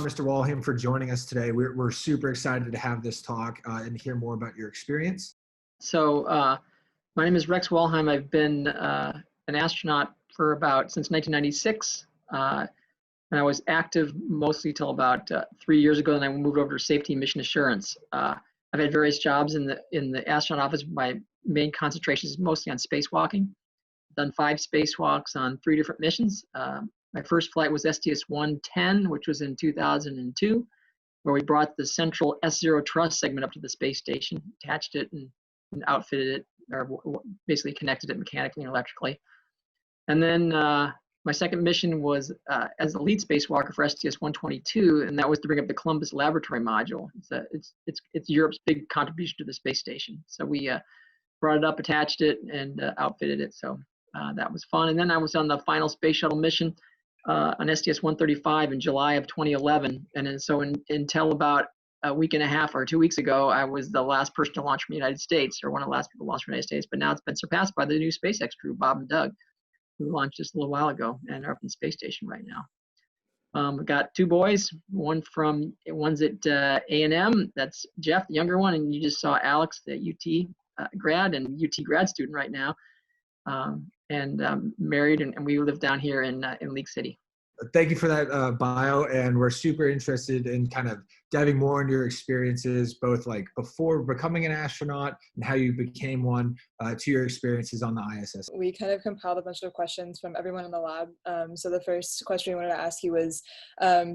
Mr. Walheim, for joining us today. We're super excited to have this talk and hear more about your experience. So my name is Rex Walheim. I've been an astronaut since 1996. And I was active mostly till about 3 years ago, and I moved over to safety and mission assurance. I've had various jobs in the astronaut office. My main concentration is mostly on spacewalking. I've done 5 spacewalks on 3 different missions. My first flight was STS-110, which was in 2002, where we brought the central S0 truss segment up to the space station, attached it and outfitted it, or basically connected it mechanically and electrically. And then my second mission was as the lead spacewalker for STS-122, and that was to bring up the Columbus Laboratory Module. It's Europe's big contribution to the space station. So we brought it up, attached it, and outfitted it. So that was fun. And then I was on the final space shuttle mission on STS-135 in July of 2011. And then so until about a week and a half or 2 weeks ago, I was the last person to launch from the United States, or one of the last people to launch from the United States. But now it's been surpassed by the new SpaceX crew, Bob and Doug, who launched just a little while ago and are up in the space station right now. We've got 2 boys. One's at A&M. That's Jeff, the younger one, and you just saw Alex, the UT grad and UT grad student right now, and married, and we live down here in League City. Thank you for that bio, and we're super interested in kind of diving more into your experiences, both like before becoming an astronaut and how you became one, to your experiences on the ISS. We kind of compiled a bunch of questions from everyone in the lab. So the first question we wanted to ask you was,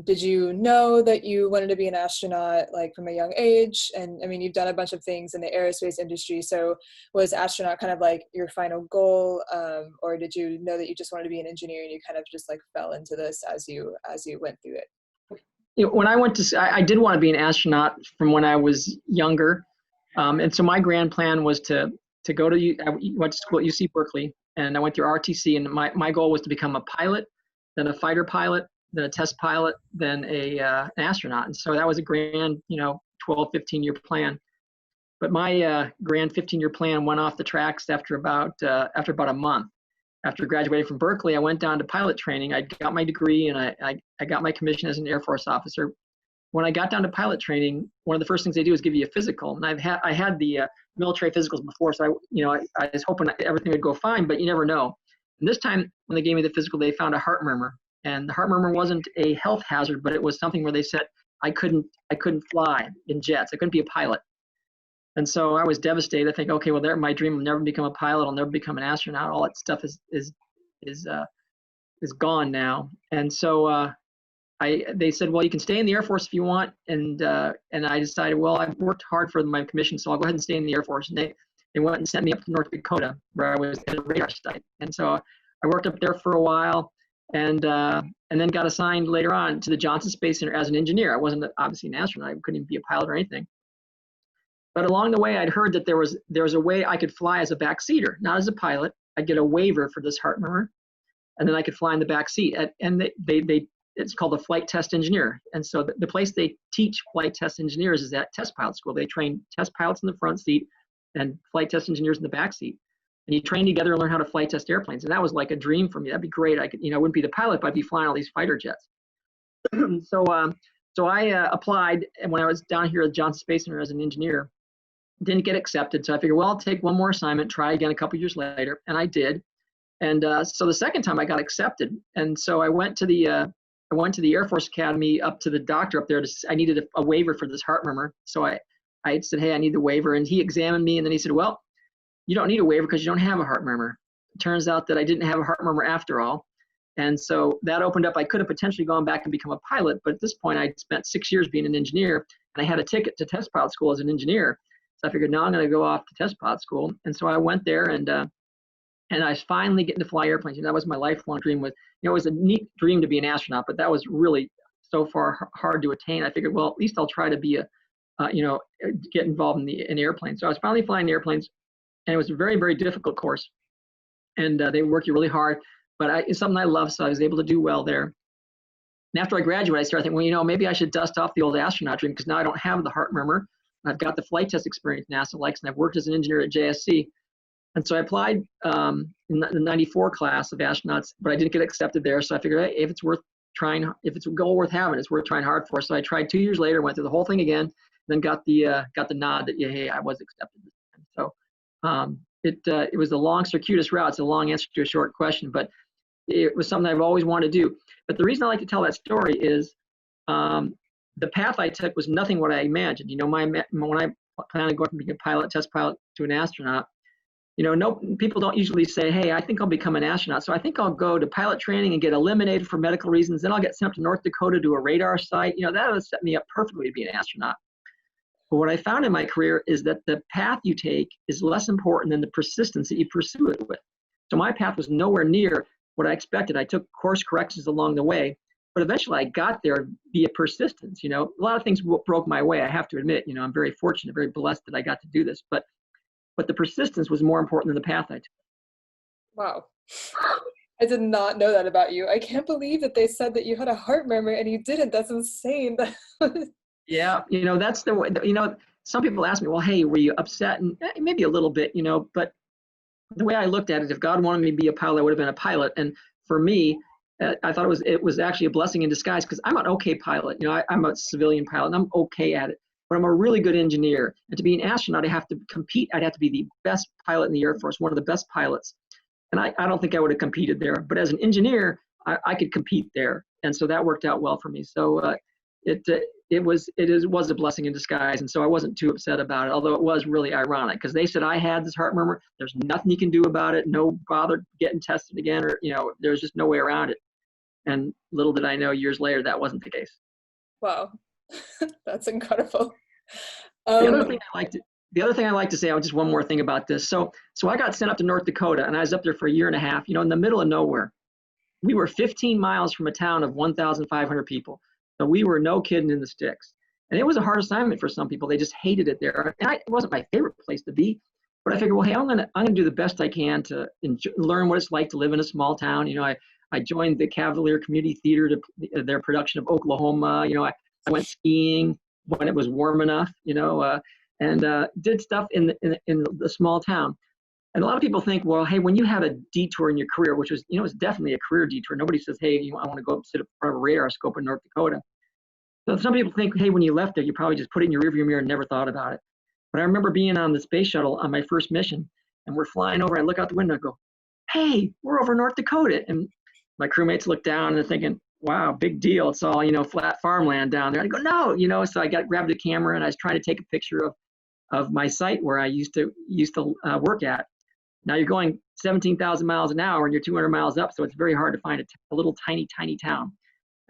did you know that you wanted to be an astronaut like from a young age? And I mean, you've done a bunch of things in the aerospace industry. So was astronaut kind of like your final goal, or did you know that you just wanted to be an engineer and you kind of just like fell into this as you went through it? You know, when I went to, I did want to be an astronaut from when I was younger, and so my grand plan was to go to. I went to school at UC Berkeley, and I went through RTC, and my goal was to become a pilot, then a fighter pilot, then a test pilot, then an astronaut. And so that was a grand, 12, 15-year plan. But my grand 15-year plan went off the tracks after about a month. After graduating from Berkeley, I went down to pilot training. I got my degree, and I got my commission as an Air Force officer. When I got down to pilot training, one of the first things they do is give you a physical. And I had the military physicals before, so I was hoping everything would go fine, but you never know. And this time, when they gave me the physical, they found a heart murmur, and the heart murmur wasn't a health hazard, but it was something where they said I couldn't fly in jets. I couldn't be a pilot. And so I was devastated. I think, okay, well, my dream will never become a pilot. I'll never become an astronaut. All that stuff is gone now. And so they said, well, you can stay in the Air Force if you want. And I decided, well, I've worked hard for my commission, so I'll go ahead and stay in the Air Force. And they went and sent me up to North Dakota, where I was at a radar site. And so I worked up there for a while, and then got assigned later on to the Johnson Space Center as an engineer. I wasn't obviously an astronaut. I couldn't even be a pilot or anything. But along the way, I'd heard that there was a way I could fly as a backseater, not as a pilot. I'd get a waiver for this heart murmur, and then I could fly in the back seat. And it's called a flight test engineer. And so the place they teach flight test engineers is at test pilot school. They train test pilots in the front seat and flight test engineers in the back seat. And you train together and learn how to flight test airplanes. And that was like a dream for me. That'd be great. I wouldn't be the pilot, but I'd be flying all these fighter jets. So I applied, and when I was down here at Johnson Space Center as an engineer, didn't get accepted. So I figured, well, I'll take one more assignment, try again a couple years later, and I did. And so the second time I got accepted, and so I went to the Air Force Academy, up to the doctor up there. I needed a waiver for this heart murmur. So I said, hey, I need the waiver, and he examined me, and then he said, well, you don't need a waiver because you don't have a heart murmur. It turns out that I didn't have a heart murmur after all. And so that opened up, I could have potentially gone back and become a pilot, but at this point I'd spent 6 years being an engineer, and I had a ticket to test pilot school as an engineer. So I figured, now I'm going to go off to test pilot school. And so I went there, and I was finally getting to fly airplanes. And that was my lifelong dream. It was a neat dream to be an astronaut, but that was really so far hard to attain. I figured, well, at least I'll try to be get involved in airplanes. So I was finally flying airplanes, and it was a very, very difficult course. And they work you really hard, but it's something I love, so I was able to do well there. And after I graduated, I started thinking, well, maybe I should dust off the old astronaut dream, because now I don't have the heart murmur. I've got the flight test experience NASA likes, and I've worked as an engineer at JSC. And so I applied in the 94 class of astronauts, but I didn't get accepted there. So I figured, hey, if it's worth if it's a goal worth having, it's worth trying hard for. So I tried 2 years later, went through the whole thing again, then got the nod that, yeah, hey, I was accepted this time. So it was a long, circuitous route. It's a long answer to a short question, but it was something I've always wanted to do. But the reason I like to tell that story is the path I took was nothing what I imagined. You know, when I planned on going from being a pilot, test pilot, to an astronaut, you know, no, people don't usually say, hey, I think I'll become an astronaut. So I think I'll go to pilot training and get eliminated for medical reasons. Then I'll get sent up to North Dakota to a radar site. You know, that would set me up perfectly to be an astronaut. But what I found in my career is that the path you take is less important than the persistence that you pursue it with. So my path was nowhere near what I expected. I took course corrections along the way, but eventually I got there via persistence. You know, a lot of things broke my way, I have to admit. You know, I'm very fortunate, very blessed that I got to do this. But the persistence was more important than the path I took. Wow. I did not know that about you. I can't believe that they said that you had a heart murmur and you didn't. That's insane. Yeah, you know, that's the way, you know, some people ask me, well, hey, were you upset? And maybe a little bit, you know, but the way I looked at it, if God wanted me to be a pilot, I would have been a pilot. And for me, I thought it was actually a blessing in disguise, because I'm an okay pilot. You know, I'm a civilian pilot and I'm okay at it, but I'm a really good engineer. And to be an astronaut, I have to compete. I'd have to be the best pilot in the Air Force, one of the best pilots. And I don't think I would have competed there. But as an engineer, I could compete there. And so that worked out well for me. So it was a blessing in disguise. And so I wasn't too upset about it, although it was really ironic, because they said I had this heart murmur. There's nothing you can do about it. No bother getting tested again, or, you know, there's just no way around it. And little did I know, years later, that wasn't the case. Wow. That's incredible. The other thing I like to say, just one more thing about this. So I got sent up to North Dakota, and I was up there for a year and a half, you know, in the middle of nowhere. We were 15 miles from a town of 1,500 people. So we were no kidding in the sticks. And it was a hard assignment for some people. They just hated it there. And it wasn't my favorite place to be. But I figured, well, hey, I'm gonna do the best I can to learn what it's like to live in a small town. You know, I joined the Cavalier Community Theater to their production of Oklahoma. You know, I went skiing when it was warm enough, you know, and did stuff in the small town. And a lot of people think, well, hey, when you have a detour in your career, which was, you know, it's definitely a career detour. Nobody says, hey, I want to go sit in front of a radar scope in North Dakota. So some people think, hey, when you left there, you probably just put it in your rearview mirror and never thought about it. But I remember being on the space shuttle on my first mission, and we're flying over. I look out the window and go, hey, we're over North Dakota. And my crewmates look down and they're thinking, wow, big deal. It's all, you know, flat farmland down there. I go, no, you know. So I grabbed the camera and I was trying to take a picture of my site where I used to work at. Now you're going 17,000 miles an hour and you're 200 miles up, so it's very hard to find a little tiny town.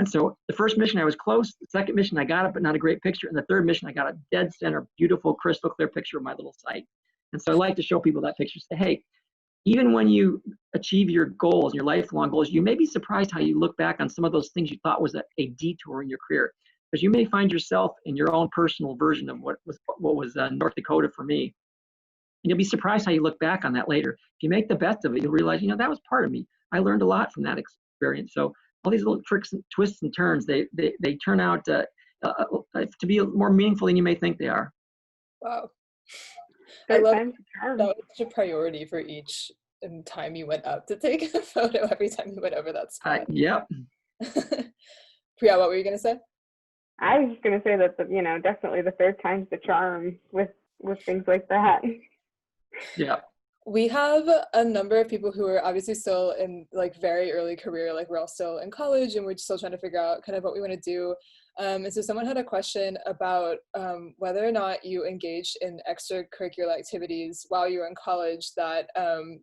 And so the first mission I was close. The second mission I got it, but not a great picture. And the third mission I got a dead center, beautiful, crystal clear picture of my little site. And so I like to show people that picture. Say, hey, even when you achieve your goals, your lifelong goals, you may be surprised how you look back on some of those things you thought was a detour in your career, because you may find yourself in your own personal version of what was North Dakota for me. And you'll be surprised how you look back on that later. If you make the best of it, you'll realize, you know, that was part of me. I learned a lot from that experience. So all these little tricks and twists and turns, they turn out to be more meaningful than you may think they are. Wow. I love that was such a priority for each time you went up to take a photo every time you went over that spot. Yep. Priya, what were you going to say? I was just going to say that, you know, definitely the third time's the charm with things like that. Yeah. We have a number of people who are obviously still in like very early career, like we're all still in college and we're still trying to figure out kind of what we want to do. And so someone had a question about whether or not you engaged in extracurricular activities while you were in college that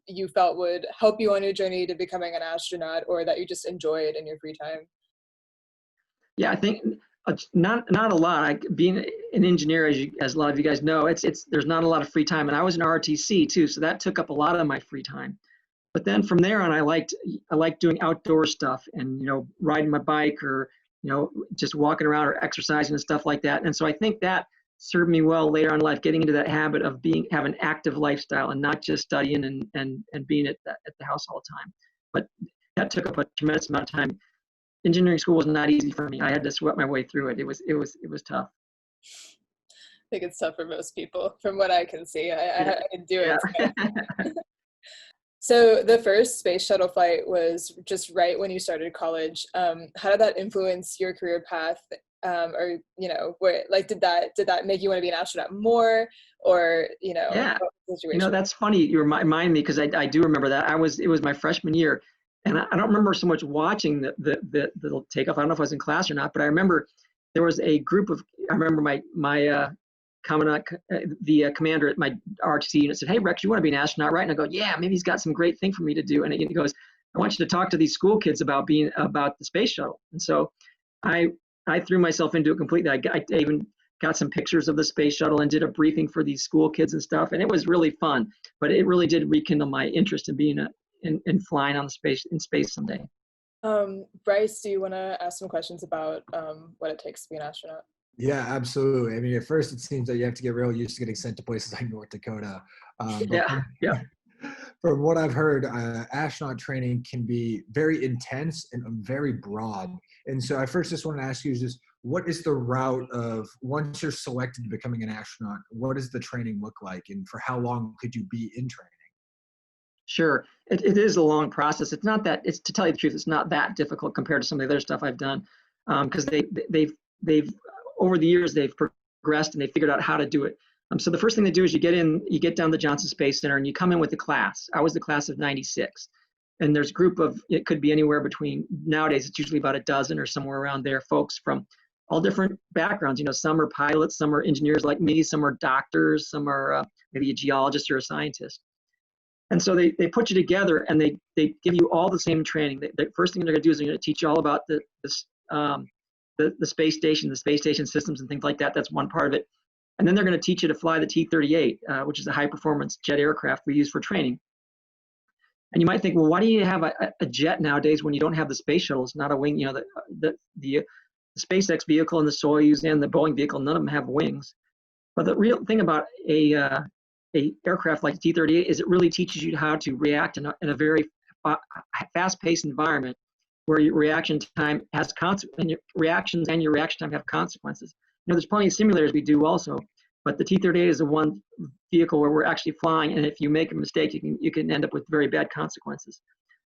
you felt would help you on your journey to becoming an astronaut, or that you just enjoyed in your free time. Yeah, I think not a lot. Being an engineer, as a lot of you guys know, there's not a lot of free time, and I was an ROTC too, so that took up a lot of my free time. But then from there on, I liked doing outdoor stuff, and, you know, riding my bike, or, you know, just walking around or exercising and stuff like that. And so I think that served me well later on in life, getting into that habit of have an active lifestyle and not just studying and being at the house all the time. But that took up a tremendous amount of time. Engineering school was not easy for me. I had to sweat my way through it. It was tough. I think it's tough for most people, from what I can see. I didn't do it. Yeah. So the first space shuttle flight was just right when you started college. How did that influence your career path? Or, you know, where, like, did that make you want to be an astronaut more, or, you know, Yeah, what was the situation? that's funny. You remind me, because I do remember that. It was my freshman year, and I don't remember so much watching the takeoff. I don't know if I was in class or not, but I remember there was a group of. I remember my commandant, the commander at my RTC unit said, "Hey Rex, you want to be an astronaut, right?" And I go, "Yeah, maybe he's got some great thing for me to do." And he goes, "I want you to talk to these school kids about the space shuttle." And so I threw myself into it completely. I even got some pictures of the space shuttle and did a briefing for these school kids and stuff, and it was really fun. But it really did rekindle my interest in being in flying on in space someday. Bryce, do you want to ask some questions about what it takes to be an astronaut? Yeah, absolutely. I mean, at first it seems that you have to get real used to getting sent to places like North Dakota. Yeah, yeah. From what I've heard, astronaut training can be very intense and very broad. And so I first just want to ask you is just what is the route of once you're selected to becoming an astronaut, what does the training look like and for how long could you be in training? Sure. It is a long process. It's not that, it's to tell you the truth, it's not that difficult compared to some of the other stuff I've done. Because they've over the years they've progressed and they figured out how to do it. So the first thing they do is you get down the Johnson Space Center and you come in with the class. I was the class of 96. And there's a group of, it could be anywhere between, nowadays it's usually about a dozen or somewhere around there, folks from all different backgrounds. Some are pilots, some are engineers like me, some are doctors, some are maybe a geologist or a scientist. And so they put you together and they give you all the same training. The first thing they're going to do is they're going to teach you all about the space station, the space station systems and things like that. That's one part of it. And then they're going to teach you to fly the T-38, which is a high-performance jet aircraft we use for training. And you might think, well, why do you have a jet nowadays when you don't have the space shuttle? It's not a wing. The SpaceX vehicle and the Soyuz and the Boeing vehicle, none of them have wings. But the real thing about a aircraft like the T-38 is it really teaches you how to react in a very fast-paced environment where your reaction time has and your reactions and your reaction time have consequences. There's plenty of simulators we do also, but the T-38 is the one vehicle where we're actually flying, and if you make a mistake, you can end up with very bad consequences.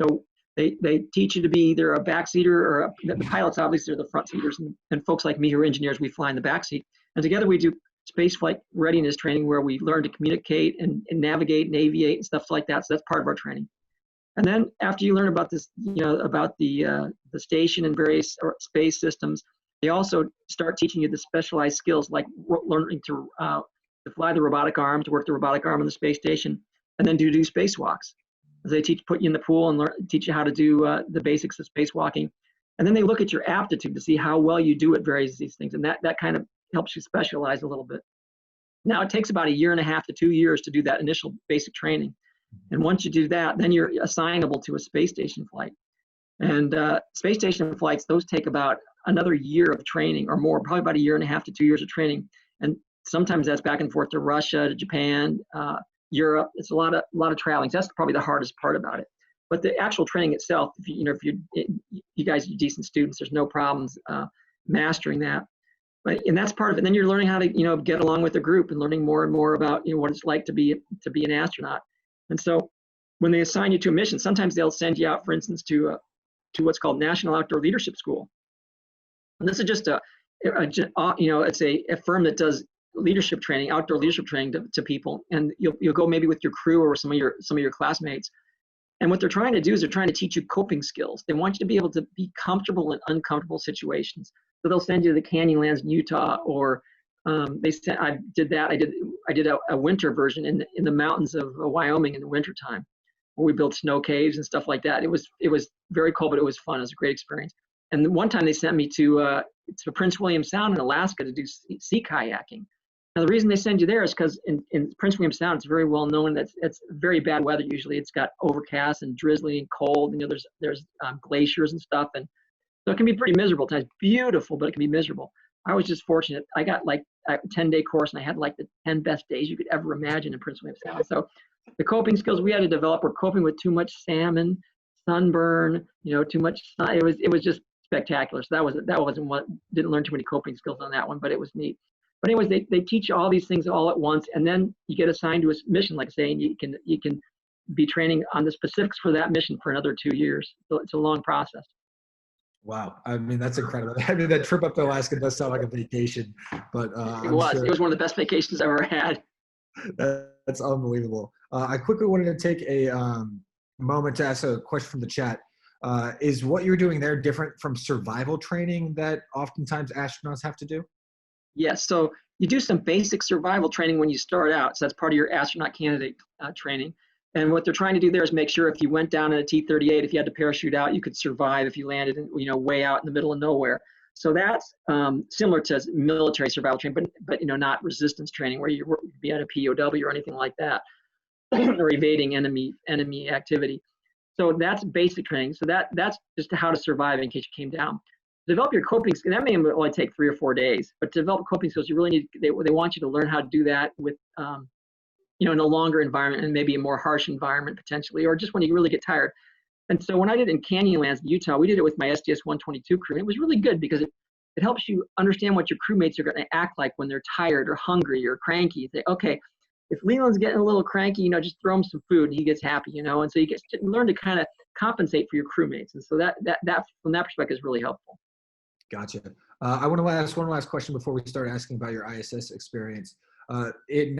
So they teach you to be either a backseater or the pilots obviously are the front seaters, and folks like me who are engineers, we fly in the backseat. And together we do spaceflight readiness training where we learn to communicate and navigate and aviate and stuff like that. So that's part of our training. And then after you learn about this, about the station and various space systems, they also start teaching you the specialized skills like learning to fly the robotic arm, to work the robotic arm on the space station, and then do spacewalks. They put you in the pool and teach you how to do the basics of spacewalking. And then they look at your aptitude to see how well you do at various of these things. And that kind of helps you specialize a little bit. Now, it takes about 1.5 to 2 years to do that initial basic training. And once you do that, then you're assignable to a space station flight. And space station flights, those take about another year of training or more, probably about 1.5 to 2 years of training. And sometimes that's back and forth to Russia, to Japan, Europe. It's a lot of traveling. So that's probably the hardest part about it. But the actual training itself, if you guys are decent students, there's no problems mastering that. And that's part of it. And then you're learning how to get along with the group and learning more and more about what it's like to be an astronaut. And so when they assign you to a mission, sometimes they'll send you out, for instance, to what's called National Outdoor Leadership School. And this is just it's a firm that does leadership training, outdoor leadership training to people. And you'll go maybe with your crew or some of your classmates. And what they're trying to do is they're trying to teach you coping skills. They want you to be able to be comfortable in uncomfortable situations. So they'll send you to the canyonlands in Utah, or I did a winter version in the mountains of Wyoming in the wintertime, where we built snow caves and stuff like that. It was very cold, but it was fun. It was a great experience. And one time they sent me to Prince William Sound in Alaska to do sea kayaking. Now the reason they send you there is because in Prince William Sound, it's very well known that it's very bad weather. Usually it's got overcast and drizzly and cold. There's glaciers and stuff, and so it can be pretty miserable. It's beautiful, but it can be miserable. I was just fortunate. I got like a 10-day course, and I had like the 10 best days you could ever imagine in Prince William Sound. So the coping skills we had to develop were coping with too much salmon, sunburn, too much sun. It was just spectacular. So that wasn't what, didn't learn too many coping skills on that one, but it was neat. But anyways, they teach you all these things all at once, and then you get assigned to a mission, like I say, and you can be training on the specifics for that mission for another 2 years. So it's a long process. Wow. I mean, that's incredible. I mean, that trip up to Alaska does sound like a vacation, but It was one of the best vacations I've ever had. That's unbelievable. I quickly wanted to take a moment to ask a question from the chat. Is what you're doing there different from survival training that oftentimes astronauts have to do? Yes, so you do some basic survival training when you start out. So that's part of your astronaut candidate training. And what they're trying to do there is make sure if you went down in a T-38, if you had to parachute out, you could survive if you landed, way out in the middle of nowhere. So that's similar to military survival training, but not resistance training where you'd be at a POW or anything like that, or evading enemy activity. So that's basic training. So that's just how to survive in case you came down. Develop your coping skills. That may only take 3 or 4 days, but to develop coping skills, you really need. They want you to learn how to do that with, in a longer environment and maybe a more harsh environment potentially, or just when you really get tired. And so when I did it in Canyonlands, Utah, we did it with my SDS-122 crew. And it was really good because it helps you understand what your crewmates are going to act like when they're tired or hungry or cranky. You say, okay, if Leland's getting a little cranky, just throw him some food and he gets happy, And so you learn to kind of compensate for your crewmates. And so that from that perspective is really helpful. Gotcha. I want to ask one last question before we start asking about your ISS experience.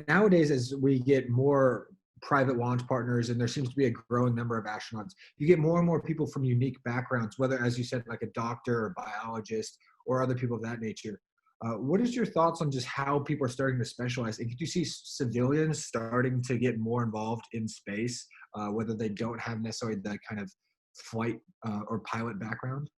Nowadays, as we get more private launch partners and there seems to be a growing number of astronauts, you get more and more people from unique backgrounds, whether, as you said, like a doctor or biologist or other people of that nature. What is your thoughts on just how people are starting to specialize? And could you see civilians starting to get more involved in space, whether they don't have necessarily that kind of flight or pilot background?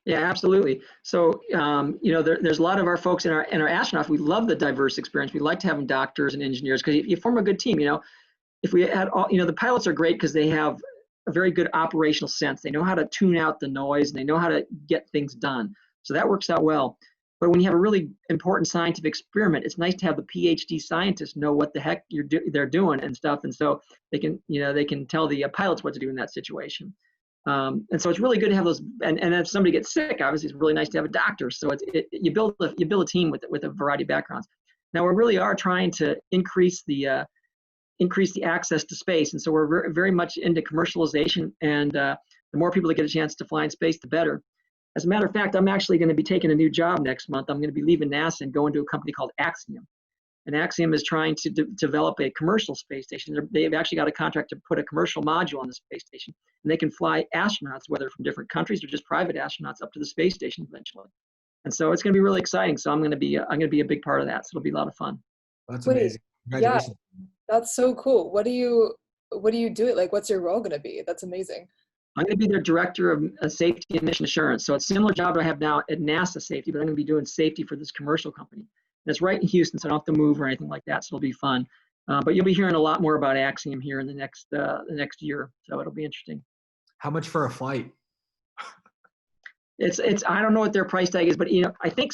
Yeah, absolutely. So, there's a lot of our folks in our astronauts. We love the diverse experience. We like to have them doctors and engineers because you form a good team. If we had all, the pilots are great because they have a very good operational sense. They know how to tune out the noise and they know how to get things done. So that works out well. But when you have a really important scientific experiment, it's nice to have the PhD scientists know what the heck they're doing and stuff, and so they can tell the pilots what to do in that situation. And so it's really good to have those. And if somebody gets sick, obviously it's really nice to have a doctor. So you build a team with a variety of backgrounds. Now we really are trying to increase the access to space, and so we're very much into commercialization. And the more people that get a chance to fly in space, the better. As a matter of fact, I'm actually going to be taking a new job next month. I'm going to be leaving NASA and going to a company called Axiom. And Axiom is trying to develop a commercial space station. They've actually got a contract to put a commercial module on the space station. And they can fly astronauts, whether from different countries or just private astronauts, up to the space station eventually. And so it's going to be really exciting. So I'm going to be a big part of that. So it'll be a lot of fun. That's amazing. Yeah, that's so cool. What do you do it? Like, what's your role going to be? That's amazing. I'm going to be their director of safety and mission assurance. So it's a similar job I have now at NASA safety, but I'm going to be doing safety for this commercial company. And it's right in Houston, so I don't have to move or anything like that. So it'll be fun. But you'll be hearing a lot more about Axiom here in the next year. So it'll be interesting. How much for a flight? It's I don't know what their price tag is, but I think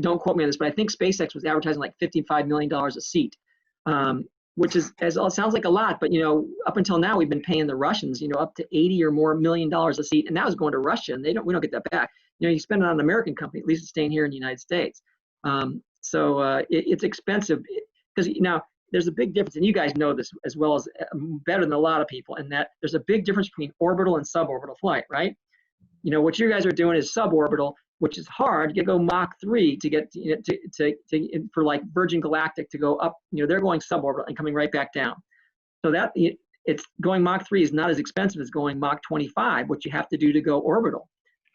don't quote me on this, but I think SpaceX was advertising like $55 million a seat. Which is, it sounds like a lot, but up until now we've been paying the Russians, up to $80 or more million a seat, and that was going to Russia, and we don't get that back. You spend it on an American company, at least it's staying here in the United States. So it's expensive because now there's a big difference, and you guys know this as well as better than a lot of people, in that there's a big difference between orbital and suborbital flight, right? What you guys are doing is suborbital, which is hard. You go Mach 3 to get for like Virgin Galactic to go up. They're going suborbital and coming right back down. So that it's going Mach 3 is not as expensive as going Mach 25, which you have to do to go orbital.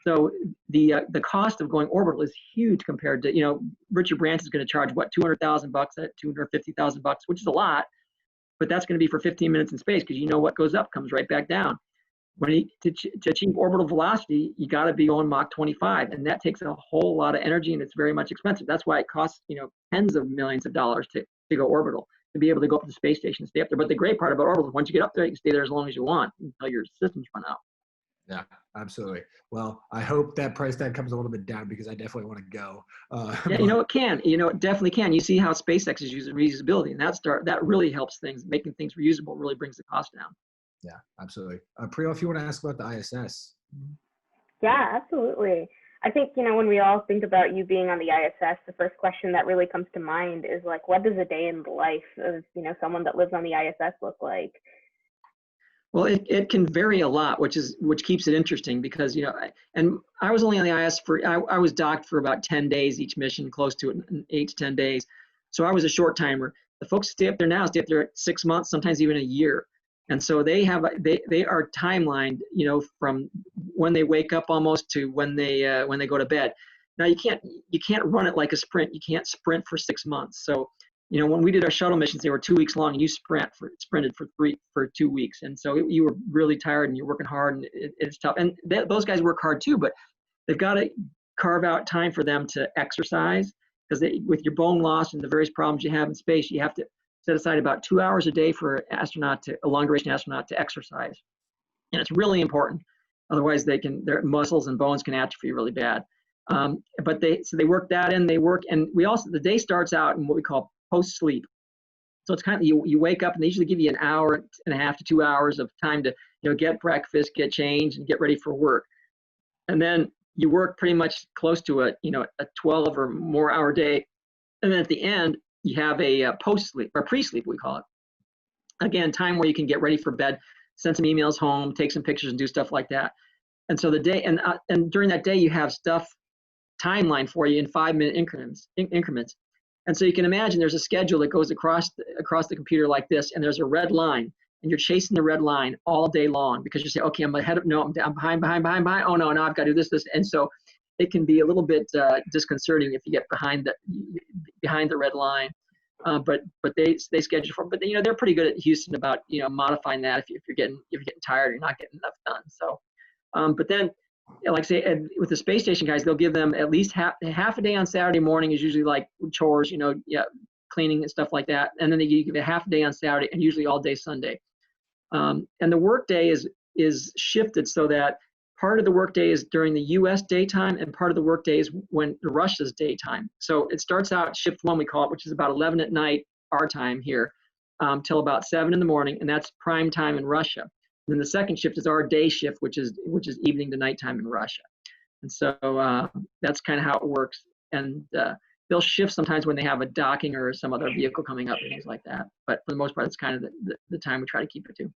So the cost of going orbital is huge compared to Richard Branson's going to charge what, $200,000 at $250,000, which is a lot, but that's going to be for 15 minutes in space because what goes up comes right back down. To achieve orbital velocity, you got to be on Mach 25, and that takes a whole lot of energy, and it's very much expensive. That's why it costs tens of millions of dollars to go orbital, to be able to go up to the space station and stay up there. But the great part about orbital is once you get up there, you can stay there as long as you want until your systems run out. Yeah, absolutely. Well, I hope that price tag comes a little bit down because I definitely want to go. Yeah, it can. It definitely can. You see how SpaceX is using reusability, and that really helps things. Making things reusable really brings the cost down. Yeah, absolutely. Priya, if you want to ask about the ISS. Yeah, absolutely. I think, when we all think about you being on the ISS, the first question that really comes to mind is like, what does a day in the life of, someone that lives on the ISS look like? Well, it can vary a lot, which keeps it interesting because, and I was only on the ISS I was docked for about 10 days each mission, close to it, 8 to 10 days. So I was a short timer. The folks stay up there now, stay up there 6 months, sometimes even a year. And so they are timelined, from when they wake up almost to when they go to bed. Now you can't run it like a sprint. You can't sprint for 6 months. So, when we did our shuttle missions, they were 2 weeks long, and you sprinted for 2 weeks, and so you were really tired and you're working hard, and it's tough. And those guys work hard too, but they've got to carve out time for them to exercise because with your bone loss and the various problems you have in space, you have to set aside about 2 hours a day for a long duration astronaut to exercise, and it's really important. Otherwise, their muscles and bones can atrophy really bad. But they work that in. And the day starts out in what we call post-sleep. So it's kind of, you wake up and they usually give you an hour and a half to 2 hours of time to, get breakfast, get changed, and get ready for work. And then you work pretty much close to a 12 or more hour day. And then at the end, you have a post-sleep, or pre-sleep, we call it. Again, time where you can get ready for bed, send some emails home, take some pictures, and do stuff like that. And so the day, and during that day, you have stuff timeline for you in 5-minute increments. And so you can imagine there's a schedule that goes across the computer like this, and there's a red line, and you're chasing the red line all day long because you say, okay, I'm ahead of, no, I'm behind. Oh no, now I've got to do this. And so it can be a little bit disconcerting if you get behind the red line. But they schedule for, but they're pretty good at Houston about modifying that if you're getting tired or you're not getting enough done. So, but then, like I say, with the space station guys, they'll give them at least half a day on Saturday morning is usually like chores, cleaning and stuff like that, and then they give a half a day on Saturday and usually all day Sunday. And the work day is shifted so that part of the work day is during the U.S. daytime, and part of the work day is when Russia's daytime. So it starts out shift 1, we call it, which is about 11 at night our time here, till about 7 in the morning, and that's prime time in Russia. And then the second shift is our day shift, which is evening to nighttime in Russia. And so that's kind of how it works. And they'll shift sometimes when they have a docking or some other vehicle coming up and things like that. But for the most part, it's kind of the time we try to keep it to.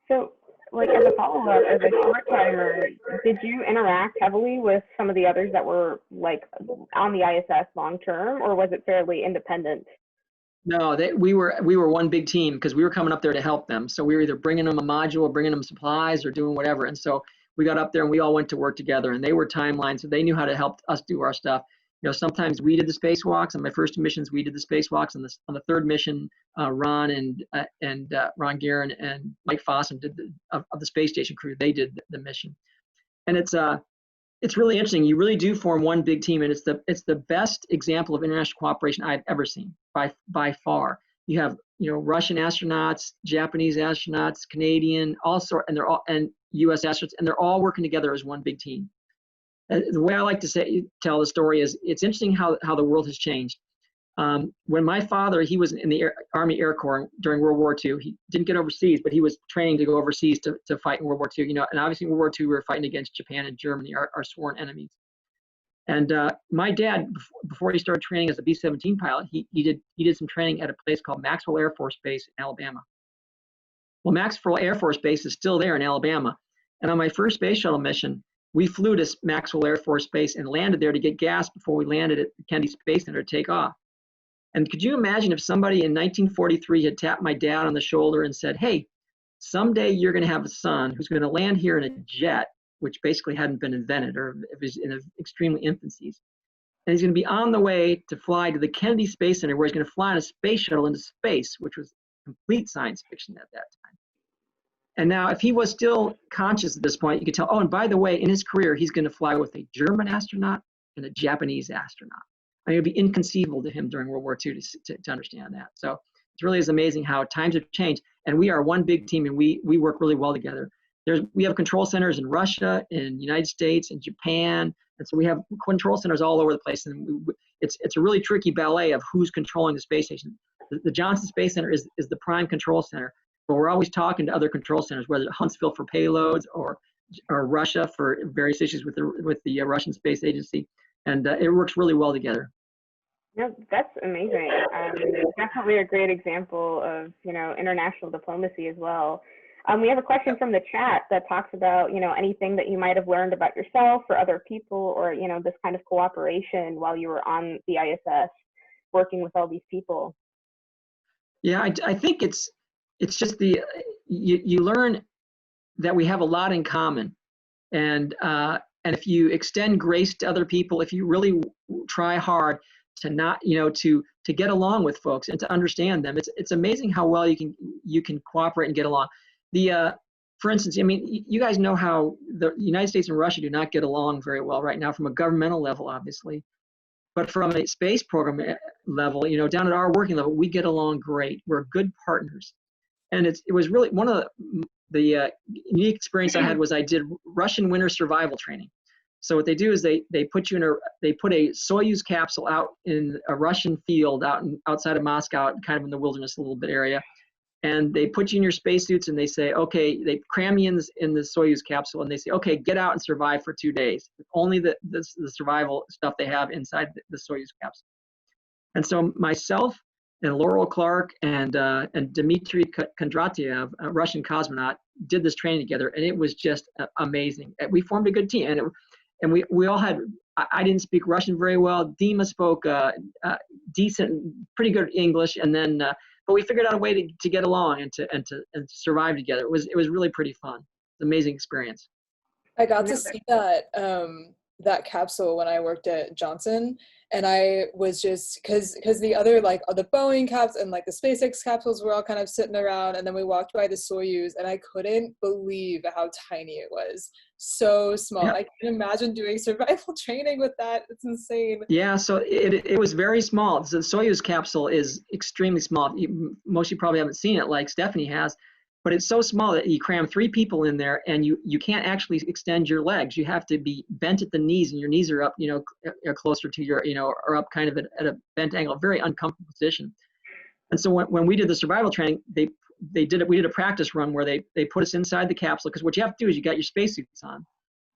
So, like, as a follow-up, as a short timer, did you interact heavily with some of the others that were like on the ISS long term, or was it fairly independent? No, we were one big team because we were coming up there to help them. So we were either bringing them a module, bringing them supplies, or doing whatever. And so we got up there and we all went to work together. And they were timelined, so they knew how to help us do our stuff. Sometimes we did the spacewalks. On my first 2 missions, we did the spacewalks. On the third mission, Ron and Ron Guerin and Mike Fossum did of the space station crew. They did the mission, and it's really interesting. You really do form one big team, and it's the best example of international cooperation I've ever seen by far. You have Russian astronauts, Japanese astronauts, Canadian, and U.S. astronauts, and they're all working together as one big team. The way I like to tell the story is it's interesting how the world has changed. When my father, he was in the Army Air Corps during World War II. He didn't get overseas, but he was training to go overseas to fight in World War II. And obviously in World War II, we were fighting against Japan and Germany, our sworn enemies. And my dad, before he started training as a B-17 pilot, he did some training at a place called Maxwell Air Force Base in Alabama. Well, Maxwell Air Force Base is still there in Alabama. And on my first space shuttle mission, we flew to Maxwell Air Force Base and landed there to get gas before we landed at Kennedy Space Center to take off. And could you imagine if somebody in 1943 had tapped my dad on the shoulder and said, hey, someday you're going to have a son who's going to land here in a jet, which basically hadn't been invented or is in extremely infancies. And he's going to be on the way to fly to the Kennedy Space Center where he's going to fly on a space shuttle into space, which was complete science fiction at that time. And now if he was still conscious at this point, you could tell, oh, and by the way, in his career, he's going to fly with a German astronaut and a Japanese astronaut. I mean, it would be inconceivable to him during World War II to understand that. So it really is amazing how times have changed. And we are one big team, and we work really well together. We have control centers in Russia, in the United States, in Japan. And so we have control centers all over the place. And it's a really tricky ballet of who's controlling the space station. The Johnson Space Center is the prime control center. But we're always talking to other control centers, whether it's Huntsville for payloads or Russia for various issues with the Russian Space Agency, and it works really well together. Yeah, that's amazing. Definitely a great example of, international diplomacy as well. We have a question from the chat that talks about, anything that you might have learned about yourself or other people, or, this kind of cooperation while you were on the ISS, working with all these people. Yeah, I think it's just you learn that we have a lot in common, and if you extend grace to other people, if you really try hard to not, to get along with folks and to understand them, it's amazing how well you can cooperate and get along. For instance, I mean, you guys know how the United States and Russia do not get along very well right now from a governmental level, obviously, but from a space program level, down at our working level, we get along great. We're good partners, and it was really one of the unique experience I had was I did Russian winter survival training. So what they do is they put a Soyuz capsule out in a Russian field outside of Moscow, kind of in the wilderness a little bit area. And they put you in your spacesuits and they say, okay, they cram you in the Soyuz capsule and they say, okay, get out and survive for 2 days. Only the survival stuff they have inside the Soyuz capsule. And so myself and Laurel Clark and Dmitry Kondratyev, a Russian cosmonaut, did this training together, and it was just amazing. We formed a good team, and we all had. I didn't speak Russian very well. Dima spoke decent, pretty good English, and then. But we figured out a way to get along and to survive together. It was really pretty fun. It's an amazing experience. I got to see that capsule when I worked at Johnson, and I was just because the other the Boeing caps and the SpaceX capsules were all kind of sitting around, and then we walked by the Soyuz, and I couldn't believe how tiny it was. So small. Yeah. I can imagine doing survival training with that. It's insane. Yeah, so it was very small. So the Soyuz capsule is extremely small. Most of you probably haven't seen it like Stephanie has, but it's so small that you cram 3 people in there, and you can't actually extend your legs. You have to be bent at the knees, and your knees are up, closer to your, or up kind of at a bent angle, very uncomfortable position. And so when we did the survival training, we did a practice run where they put us inside the capsule, because what you have to do is you got your spacesuits on.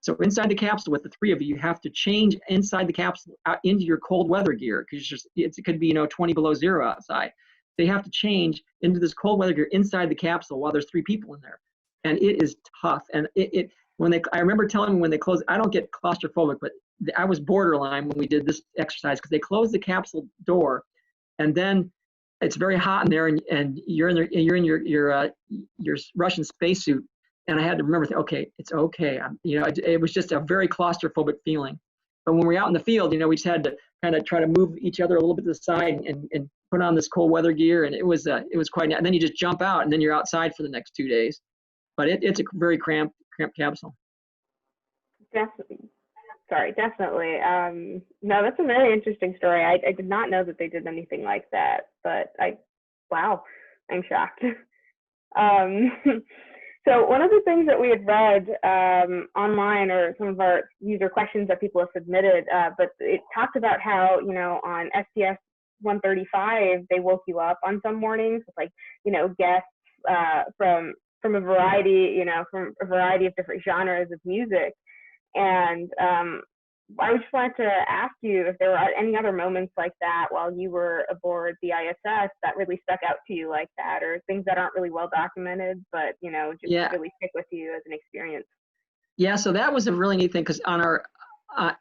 So inside the capsule with the 3 of you, you have to change inside the capsule out into your cold weather gear, because it could be 20 below zero outside. They have to change into this cold weather gear inside the capsule while there's 3 people in there, and it is tough. And I remember telling them when they closed, I don't get claustrophobic, but I was borderline when we did this exercise, because they closed the capsule door, and then it's very hot in there, and you're in your Russian spacesuit. And I had to remember, okay, it's okay. It was just a very claustrophobic feeling. But when we're out in the field, we just had to kind of try to move each other a little bit to the side and put on this cold weather gear, and it was quite. And then you just jump out, and then you're outside for the next 2 days. But it's a very cramped capsule. Definitely. No, that's a very interesting story. I did not know that they did anything like that, but wow, I'm shocked. So one of the things that we had read online, or some of our user questions that people have submitted, but it talked about how, on STS 135, they woke you up on some mornings with guests from a variety, from a variety of different genres of music. And I just wanted to ask you if there were any other moments like that while you were aboard the ISS that really stuck out to you like that, or things that aren't really well documented, but just really stick with you as an experience. Yeah, so that was a really neat thing, because on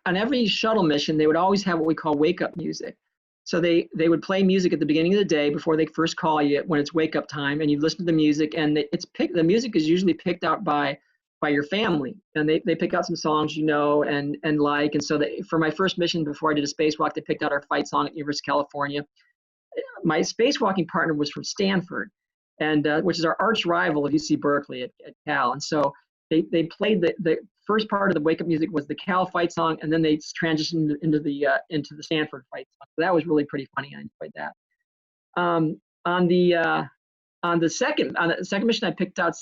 every shuttle mission, they would always have what we call wake-up music. So they would play music at the beginning of the day before they first call you when it's wake-up time, and you listen to the music, and the music is usually picked out by your family, and they pick out some songs and like. And so for my first mission before I did a spacewalk, they picked out our fight song at University of California. My spacewalking partner was from Stanford, and which is our arch rival of UC Berkeley at Cal. And so they played the first part of the wake up music was the Cal fight song, and then they transitioned into the Stanford fight song. So that was really pretty funny. I enjoyed that. On the second mission, I picked out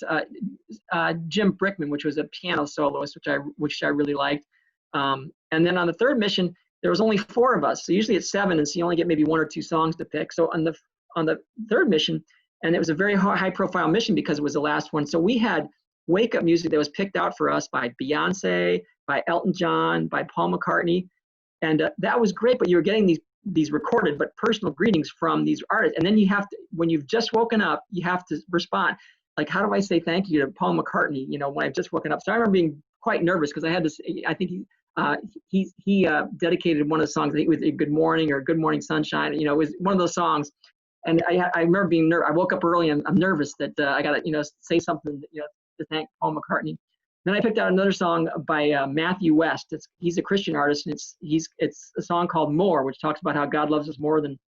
Jim Brickman, which was a piano soloist, which I really liked. And then on the third mission, there was only 4 of us. So usually it's 7, and so you only get maybe 1 or 2 songs to pick. So on the third mission, and it was a very high profile mission because it was the last one. So we had wake up music that was picked out for us by Beyonce, by Elton John, by Paul McCartney. And that was great, but you were getting these recorded but personal greetings from these artists. And then you have to, when you've just woken up, you have to respond. Like, how do I say thank you to Paul McCartney, you know, when I've just woken up? So I remember being quite nervous because I had this, I think he dedicated one of the songs, I think it was Good Morning or Good Morning Sunshine, you know, it was one of those songs. And I remember being nervous. I woke up early and I'm nervous that I got to, you know, say something, you know, to thank Paul McCartney. Then I picked out another song by Matthew West. He's a Christian artist, and it's a song called More, which talks about how God loves us more than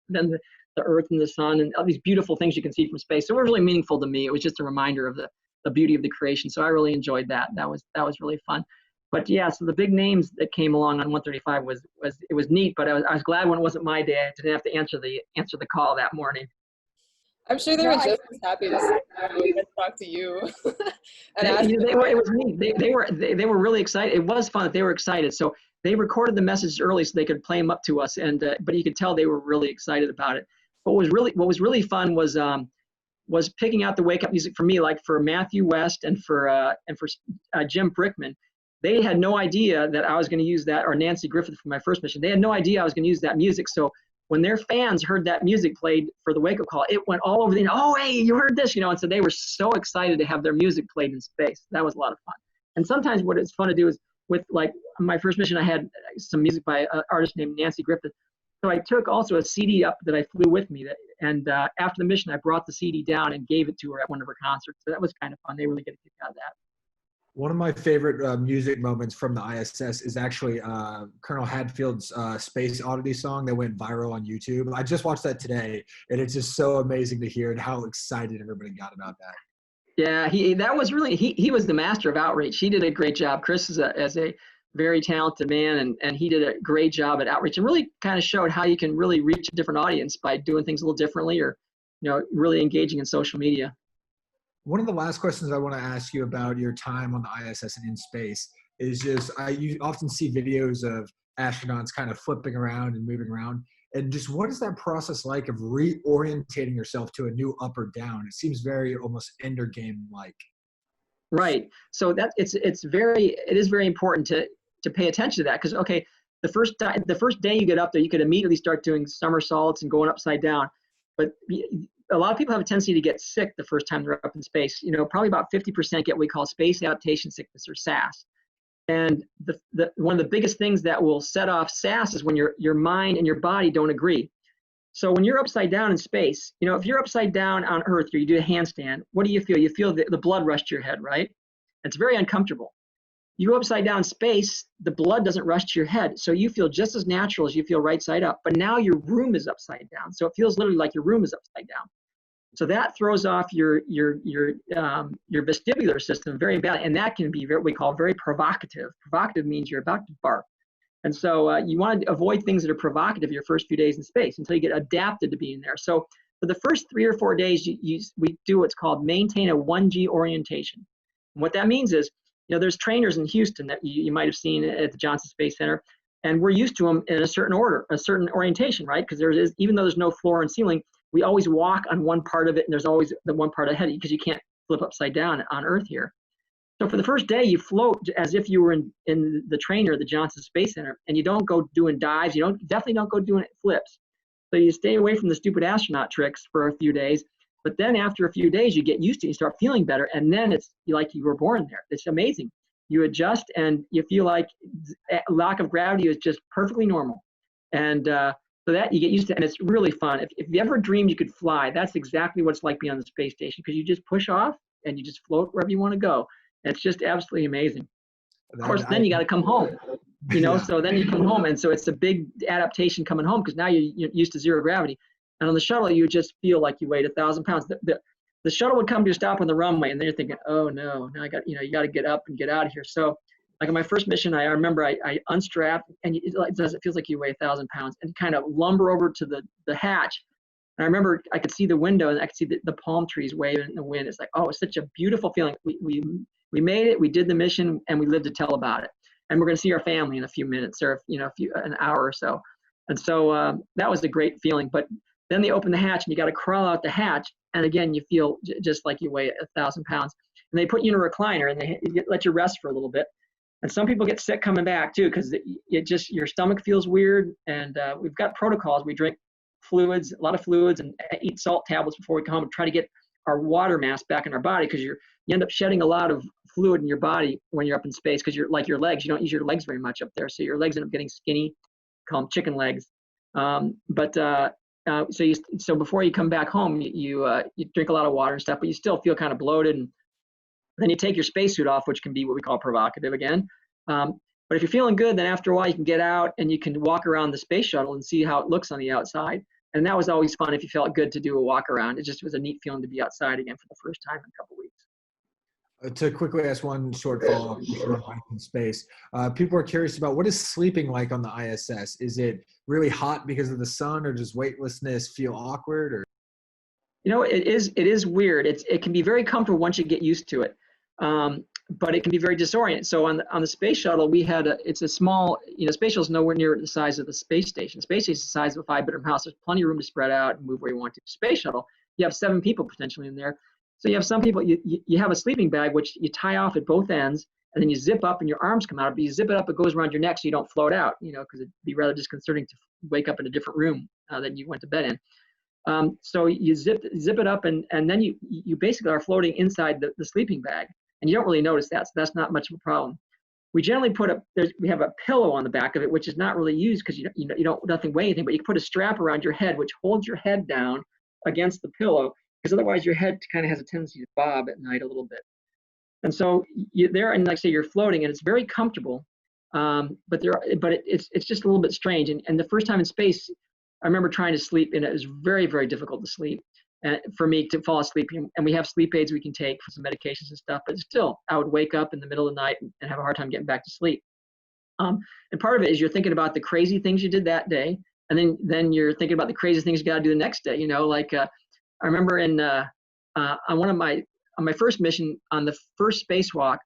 the earth and the sun and all these beautiful things you can see from space. So it was really meaningful to me. It was just a reminder of the beauty of the creation. So I really enjoyed that. That was really fun. But yeah, so the big names that came along on 135 was neat. But I was glad when it wasn't my day. I didn't have to answer the call that morning. I'm sure they were just as happy to sit down and talk to you. It was neat. They were really excited. It was fun that they were excited. So they recorded the messages early so they could play them up to us. And but you could tell they were really excited about it. What was really fun was picking out the wake up music for me, like for Matthew West and for Jim Brickman. They had no idea that I was going to use that, or Nancy Griffith for my first mission. They had no idea I was going to use that music. So when their fans heard that music played for the wake up call, it went all over the, oh, hey, you heard this, you know, and so they were so excited to have their music played in space. That was a lot of fun. And sometimes what it's fun to do is with, like, my first mission, I had some music by an artist named Nancy Griffith. So I took also a CD up that I flew with me, and after the mission, I brought the CD down and gave it to her at one of her concerts. So that was kind of fun. They really get a kick out of that. One of my favorite music moments from the ISS is actually Colonel Hadfield's Space Oddity song that went viral on YouTube. I just watched that today, and it's just so amazing to hear and how excited everybody got about that. Yeah, he was the master of outreach. He did a great job. Chris is a very talented man, and he did a great job at outreach and really kind of showed how you can really reach a different audience by doing things a little differently, or, you know, really engaging in social media. One of the last questions I want to ask you about your time on the ISS and in space is just, you often see videos of astronauts kind of flipping around and moving around. And just what is that process like of reorientating yourself to a new up or down? It seems very almost Ender Game-like. Right. So that it is very important to pay attention to that, because, okay, the first day you get up there, you could immediately start doing somersaults and going upside down. But a lot of people have a tendency to get sick the first time they're up in space. You know, probably about 50% get what we call space adaptation sickness, or SAS. And one of the biggest things that will set off SAS is when your mind and your body don't agree. So when you're upside down in space, you know, if you're upside down on Earth or you do a handstand, what do you feel? You feel the blood rush to your head, right? It's very uncomfortable. You go upside down in space, the blood doesn't rush to your head. So you feel just as natural as you feel right side up. But now your room is upside down. So it feels literally like your room is upside down. So that throws off your vestibular system very badly, and that can be what we call very provocative. Provocative means you're about to bark, and so you want to avoid things that are provocative your first few days in space until you get adapted to being there. So for the first 3 or 4 days, we do what's called maintain a 1G orientation. And what that means is, you know, there's trainers in Houston that you might have seen at the Johnson Space Center, and we're used to them in a certain order, a certain orientation, right? Because even though there's no floor and ceiling, we always walk on one part of it, and there's always the one part ahead of you, because you can't flip upside down on Earth here. So for the first day, you float as if you were in the trainer at the Johnson Space Center, and you don't go doing dives. You definitely don't go doing flips. So you stay away from the stupid astronaut tricks for a few days. But then after a few days, you get used to it, you start feeling better, and then it's like you were born there. It's amazing. You adjust, and you feel like lack of gravity is just perfectly normal. And so that you get used to, and it's really fun. If you ever dreamed you could fly, that's exactly what it's like being on the space station, because you just push off and you just float wherever you want to go. And it's just absolutely amazing. Of course, then you got to come home, you know, so then you come home. And so it's a big adaptation coming home, because now you're used to zero gravity. And on the shuttle, you just feel like you weighed 1,000 pounds. The shuttle would come to a stop on the runway, and then you're thinking, oh no, now you got to get up and get out of here. So like on my first mission, I remember I unstrapped, and it feels like you weigh 1,000 pounds, and kind of lumber over to the hatch. And I remember I could see the window, and I could see the palm trees waving in the wind. It's like, oh, it's such a beautiful feeling. We made it, we did the mission, and we lived to tell about it. And we're going to see our family in a few minutes, or an hour or so. And so that was a great feeling. But then they open the hatch, and you got to crawl out the hatch, and again, you feel just like you weigh 1,000 pounds. and they put you in a recliner and they let you rest for a little bit. And some people get sick coming back too, because your stomach feels weird. And we've got protocols. We drink fluids, a lot of fluids, and eat salt tablets before we come home and try to get our water mass back in our body, because you end up shedding a lot of fluid in your body when you're up in space, because you're like your legs, you don't use your legs very much up there, so your legs end up getting skinny, call them chicken legs. So before you come back home, you drink a lot of water and stuff, but you still feel kind of bloated, and then you take your spacesuit off, which can be what we call provocative again. But if you're feeling good, then after a while you can get out and you can walk around the space shuttle and see how it looks on the outside. And that was always fun if you felt good to do a walk around. It just was a neat feeling to be outside again for the first time in a couple of weeks. To quickly ask one short follow-up in space, people are curious about what is sleeping like on the ISS? Is it really hot because of the sun, or does weightlessness feel awkward? Or it is weird. It can be very comfortable once you get used to it, but it can be very disorienting. So on the space shuttle, it's a small, space shuttle is nowhere near the size of the space station. Space station is the size of a 5-bedroom house. There's plenty of room to spread out and move where you want to. Space shuttle, you have 7 people potentially in there. So you have some people, you have a sleeping bag, which you tie off at both ends, and then you zip up and your arms come out. But you zip it up, it goes around your neck so you don't float out, because it'd be rather disconcerting to wake up in a different room than you went to bed in. So you zip it up, and then you basically are floating inside the sleeping bag, and you don't really notice that, so that's not much of a problem. We generally we have a pillow on the back of it, which is not really used because you don't nothing weigh anything, but you can put a strap around your head, which holds your head down against the pillow, because otherwise your head kind of has a tendency to bob at night a little bit. And so you're there, and like I say, you're floating, and it's very comfortable, but it's just a little bit strange. And the first time in space, I remember trying to sleep, and it was very, very difficult to sleep, and for me to fall asleep. And we have sleep aids we can take for some medications and stuff, but still, I would wake up in the middle of the night and have a hard time getting back to sleep. And part of it is you're thinking about the crazy things you did that day, and then you're thinking about the crazy things you got to do the next day. I remember on my first mission, on the first spacewalk,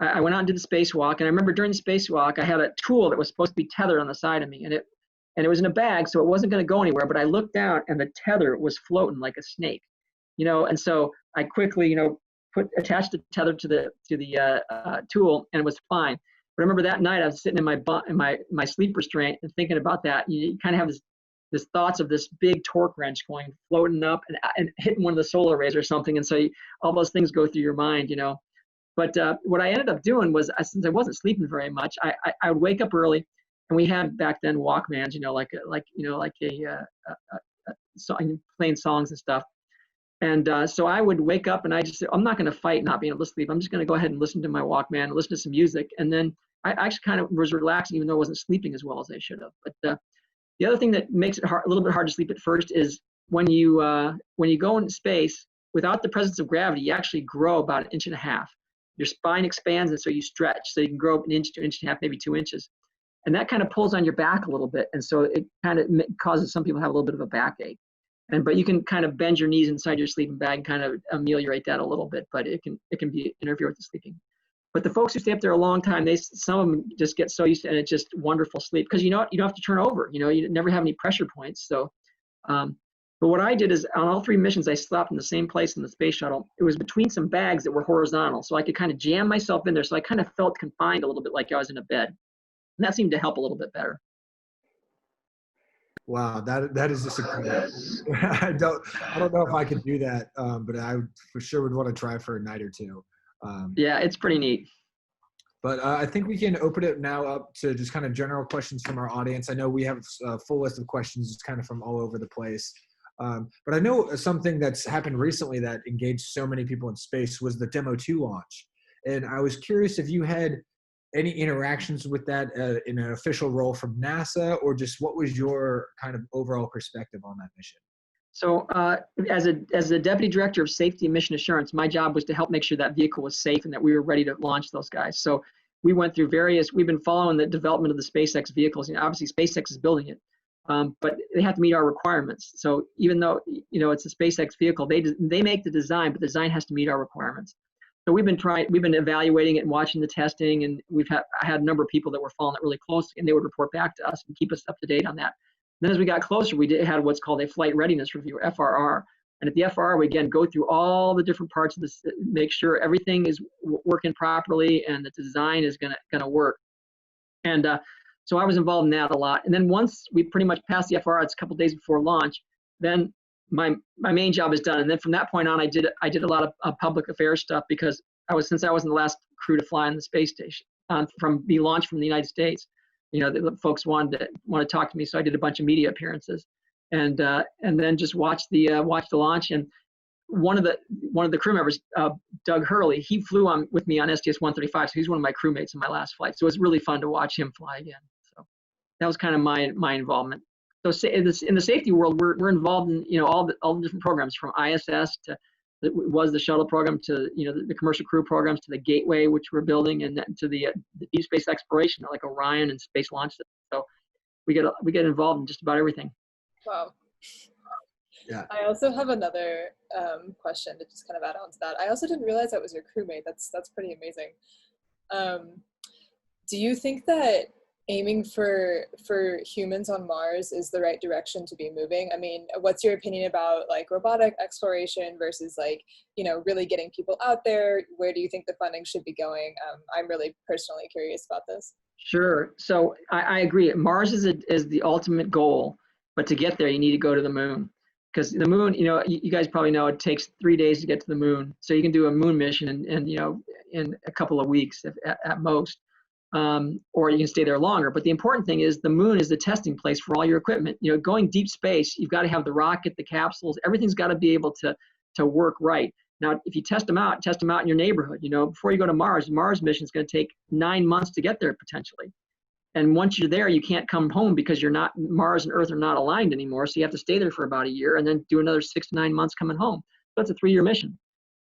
I went out and did the spacewalk, and I remember during the spacewalk, I had a tool that was supposed to be tethered on the side of me, and it was in a bag, so it wasn't going to go anywhere. But I looked down, and the tether was floating like a snake, and so I quickly, attached the tether to the tool, and it was fine. But I remember that night I was sitting in my sleep restraint and thinking about that. You kind of have this thoughts of this big torque wrench floating up and hitting one of the solar arrays or something. And so all those things go through your mind, But what I ended up doing was, since I wasn't sleeping very much, I would wake up early, and we had back then Walkmans, playing songs and stuff. And so I would wake up, and I just said, I'm not going to fight not being able to sleep. I'm just going to go ahead and listen to my Walkman and listen to some music. And then I actually kind of was relaxing, even though I wasn't sleeping as well as I should have. But the other thing that makes it a little bit hard to sleep at first is when you go into space without the presence of gravity, you actually grow about 1.5 inches. Your spine expands, and so you stretch, so you can grow 1 inch to 1.5 inches, maybe 2 inches, and that kind of pulls on your back a little bit, and so it kind of causes some people to have a little bit of a backache. But you can kind of bend your knees inside your sleeping bag and kind of ameliorate that a little bit, but it can interfere with the sleeping. But the folks who stay up there a long time, some of them just get so used to it, and it's just wonderful sleep, because you don't have to turn over. You never have any pressure points. So, but what I did is on all 3 missions, I slept in the same place in the space shuttle. It was between some bags that were horizontal, so I could kind of jam myself in there. So I kind of felt confined a little bit, like I was in a bed, and that seemed to help a little bit better. Wow, that is just incredible. I don't know if I could do that, but I for sure would want to try for a night or two. Yeah, it's pretty neat. But I think we can open it now up to just kind of general questions from our audience. I know we have a full list of questions kind of from all over the place. But I know something that's happened recently that engaged so many people in space was the Demo 2 launch. And I was curious if you had any interactions with that in an official role from NASA, or just what was your kind of overall perspective on that mission? So as the Deputy Director of Safety and Mission Assurance, my job was to help make sure that vehicle was safe and that we were ready to launch those guys. So we went through we've been following the development of the SpaceX vehicles. Obviously SpaceX is building it, but they have to meet our requirements. So even though, it's a SpaceX vehicle, they make the design, but the design has to meet our requirements. So we've been evaluating it and watching the testing, and I had a number of people that were following it really closely, and they would report back to us and keep us up to date on that. Then as we got closer, we had what's called a flight readiness review, FRR, And at the FR, we again go through all the different parts of this, make sure everything is working properly and the design is gonna work. And so I was involved in that a lot. And then once we pretty much passed the FR, it's a couple days before launch, then my main job is done. And then from that point on, I did a lot of public affairs stuff, because since I was in the last crew to fly on the space station, be launched from the United States. The folks wanted to talk to me, so I did a bunch of media appearances, and then just watched the launch. And one of the crew members, Doug Hurley, he flew with me on STS-135, so he's one of my crewmates in my last flight. So it was really fun to watch him fly again. So that was kind of my involvement. So in the safety world, we're involved in all the different programs, from ISS to the shuttle program, to the commercial crew programs, to the Gateway, which we're building, and then to the deep space exploration like Orion and Space Launch System. So we get involved in just about everything. Wow. Yeah. I also have another question to just kind of add on to that. I also didn't realize that was your crewmate. That's pretty amazing. Do you think that aiming for humans on Mars is the right direction to be moving? I mean, what's your opinion about like robotic exploration versus like, really getting people out there? Where do you think the funding should be going? I'm really personally curious about this. Sure. So I agree. Mars is the ultimate goal, but to get there, you need to go to the moon. Because the moon, you guys probably know, it takes 3 days to get to the moon. So you can do a moon mission in a couple of weeks at most. Or you can stay there longer. But the important thing is the moon is the testing place for all your equipment. Going deep space, you've got to have the rocket, the capsules, everything's got to be able to work right. Now, if you test them out in your neighborhood. Before you go to Mars mission is going to take 9 months to get there potentially. And once you're there, you can't come home because Mars and Earth are not aligned anymore. So you have to stay there for about a year and then do another 6 to 9 months coming home. So that's a 3-year mission.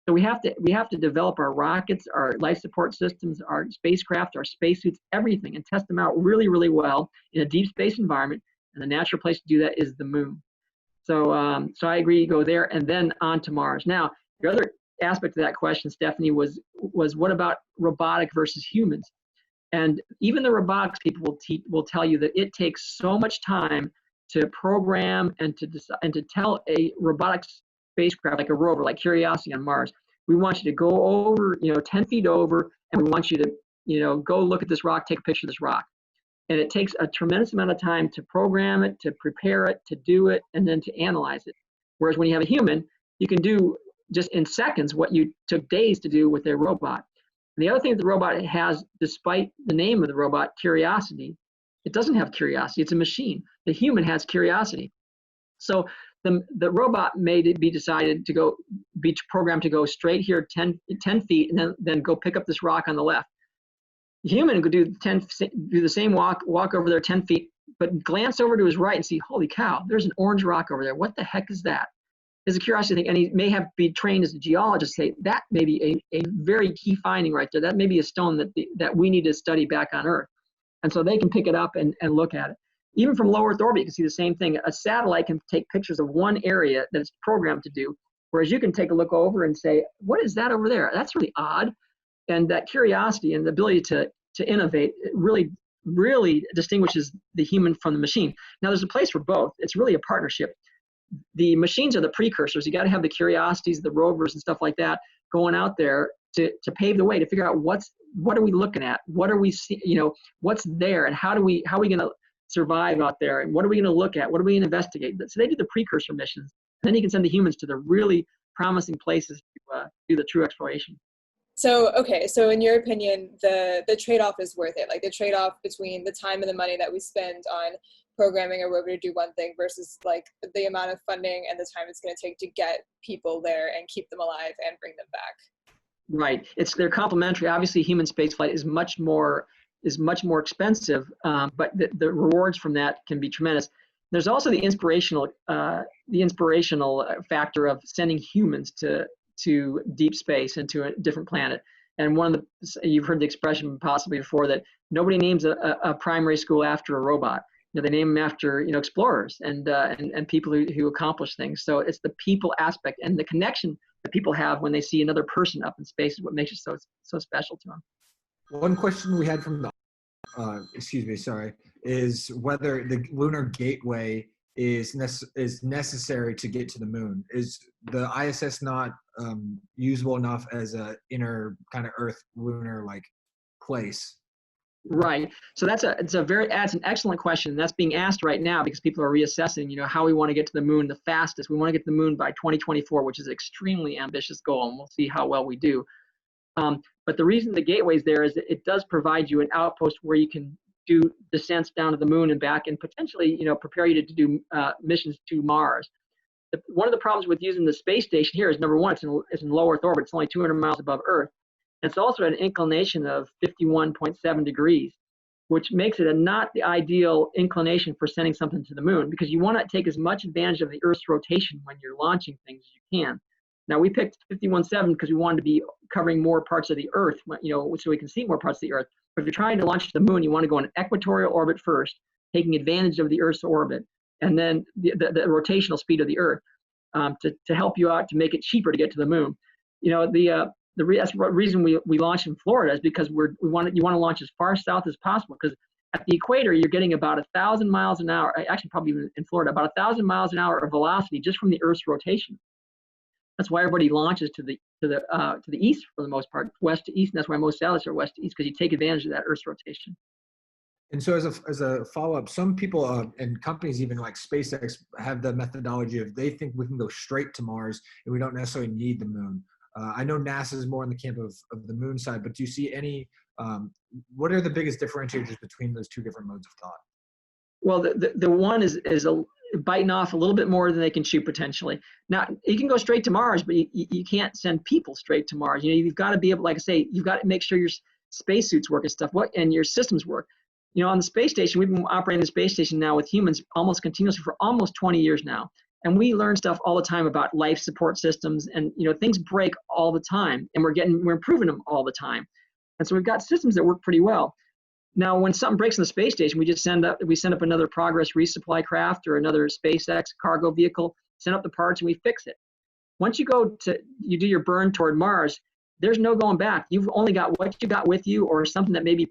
So we have to develop our rockets, our life support systems, our spacecraft, our spacesuits, everything, and test them out really, really well in a deep space environment. And the natural place to do that is the moon. So I agree, you go there and then on to Mars. Now, the other aspect of that question, Stephanie, was what about robotic versus humans? And even the robotics people will tell you that it takes so much time to program and to tell a robotics spacecraft like a rover, like Curiosity on Mars, we want you to go over, 10 feet over, and we want you to, go look at this rock, take a picture of this rock. And it takes a tremendous amount of time to program it, to prepare it, to do it, and then to analyze it. Whereas when you have a human, you can do just in seconds what you took days to do with a robot. And the other thing that the robot has, despite the name of the robot, Curiosity, it doesn't have curiosity. It's a machine. The human has curiosity. So the robot may be decided to be programmed to go straight here 10 feet and then go pick up this rock on the left. The human could do the same walk over there 10 feet, but glance over to his right and see, holy cow, there's an orange rock over there. What the heck is that? Is a curiosity thing, and he may be trained as a geologist, say that may be a very key finding right there. That may be a stone that we need to study back on Earth. And so they can pick it up and look at it. Even from low Earth orbit, you can see the same thing. A satellite can take pictures of one area that it's programmed to do, whereas you can take a look over and say, what is that over there? That's really odd. And that curiosity and the ability to innovate, it really, really distinguishes the human from the machine. Now, there's a place for both. It's really a partnership. The machines are the precursors. You got to have the curiosities, the rovers and stuff like that going out there to pave the way, to figure out what are we looking at? What are we see, what's there, and how are we going to survive out there, and what are we going to look at? What are we going to investigate? So they do the precursor missions. And then you can send the humans to the really promising places to do the true exploration. So, okay, so in your opinion, the trade-off is worth it? Like the trade-off between the time and the money that we spend on programming a rover to do one thing versus like the amount of funding and the time it's going to take to get people there and keep them alive and bring them back. Right. They're complementary. Obviously, human spaceflight is much more expensive, but the rewards from that can be tremendous. There's also the inspirational factor of sending humans to deep space and to a different planet. And you've heard the expression possibly before that nobody names a primary school after a robot. They name them after explorers and people who accomplish things. So it's the people aspect and the connection that people have when they see another person up in space is what makes it so special to them. One question we had from the is whether the Lunar Gateway is necessary to get to the moon? Is the ISS not usable enough as a inner kind of Earth lunar like place? Right. So that's an excellent question. That's being asked right now because people are reassessing, how we want to get to the moon the fastest. We want to get to the moon by 2024, which is an extremely ambitious goal, and we'll see how well we do. But the reason the gateway's there is that it does provide you an outpost where you can do descents down to the moon and back, and potentially, prepare you to do missions to Mars. One of the problems with using the space station here is, number one, it's in low Earth orbit. It's only 200 miles above Earth. It's also at an inclination of 51.7 degrees, which makes it not the ideal inclination for sending something to the moon, because you want to take as much advantage of the Earth's rotation when you're launching things as you can. Now, we picked 51.7 because we wanted to be covering more parts of the Earth, so we can see more parts of the Earth. But if you're trying to launch to the moon, you want to go in equatorial orbit first, taking advantage of the Earth's orbit, and then the rotational speed of the Earth to help you out to make it cheaper to get to the moon. That's the reason we launched in Florida is because you want to launch as far south as possible, because at the equator you're getting about 1,000 miles an hour. Actually, probably even in Florida, about 1,000 miles an hour of velocity just from the Earth's rotation. That's why everybody launches to the east for the most part, west to east, and that's why most satellites are west to east, because you take advantage of that Earth's rotation. And so as a follow-up, some people and companies even like SpaceX have the methodology of they think we can go straight to Mars and we don't necessarily need the moon. I know NASA is more in the camp of the moon side, but do you see any, what are the biggest differentiators between those two different modes of thought? Well, the one is biting off a little bit more than they can chew potentially. Now, you can go straight to Mars, but you can't send people straight to Mars. You've got to be able, like I say, you've got to make sure your spacesuits work and stuff, and your systems work. On the space station, we've been operating the space station now with humans almost continuously for almost 20 years now. And we learn stuff all the time about life support systems, and things break all the time, and we're improving them all the time. And so we've got systems that work pretty well. Now, when something breaks in the space station, we send up another Progress resupply craft or another SpaceX cargo vehicle, send up the parts, and we fix it. Once you do your burn toward Mars, there's no going back. You've only got what you got with you, or something that may be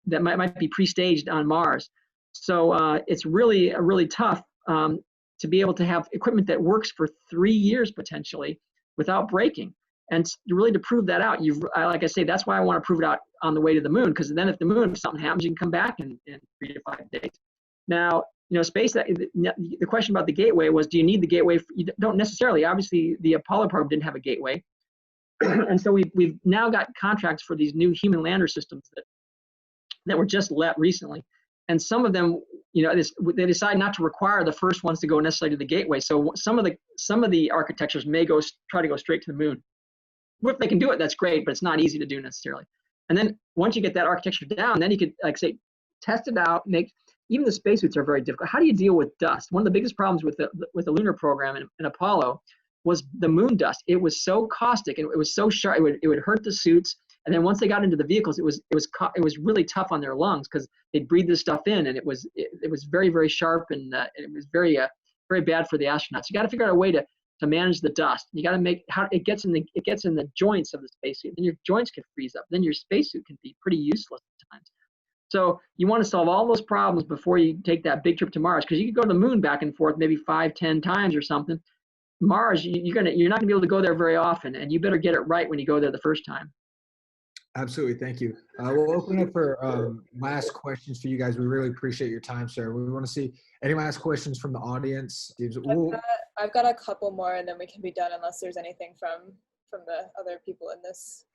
that might be pre-staged on Mars. So it's really tough to be able to have equipment that works for 3 years potentially without breaking. And really to prove that out, like I say, that's why I want to prove it out on the way to the moon, because then if something happens, you can come back in 3 to 5 days. Now, the question about the gateway was, do you need the gateway? You don't necessarily. Obviously, the Apollo program didn't have a gateway. And so we've now got contracts for these new human lander systems that were just let recently. And some of them, they decide not to require the first ones to go necessarily to the gateway. So some of the architectures may try to go straight to the moon. If they can do it, that's great, but it's not easy to do necessarily. And then once you get that architecture down, then you could, like say, test it out. Even the spacesuits are very difficult. How do you deal with dust? One of the biggest problems with the lunar program in Apollo was the moon dust. It was so caustic and it was so sharp. It would hurt the suits. And then once they got into the vehicles, it was really tough on their lungs, because they'd breathe this stuff in, and it was very, very sharp, and it was very bad for the astronauts. You got to figure out a way to manage the dust. You got to make how it gets in the joints of the spacesuit. Then your joints can freeze up. Then your spacesuit can be pretty useless at times. So you want to solve all those problems before you take that big trip to Mars, because you could go to the moon back and forth maybe 5-10 times or something. Mars, you're not going to be able to go there very often, and you better get it right when you go there the first time. Absolutely. Thank you. We'll open it for last questions for you guys. We really appreciate your time, sir. We want to see any last questions from the audience. I've got a couple more, and then we can be done unless there's anything from the other people in this.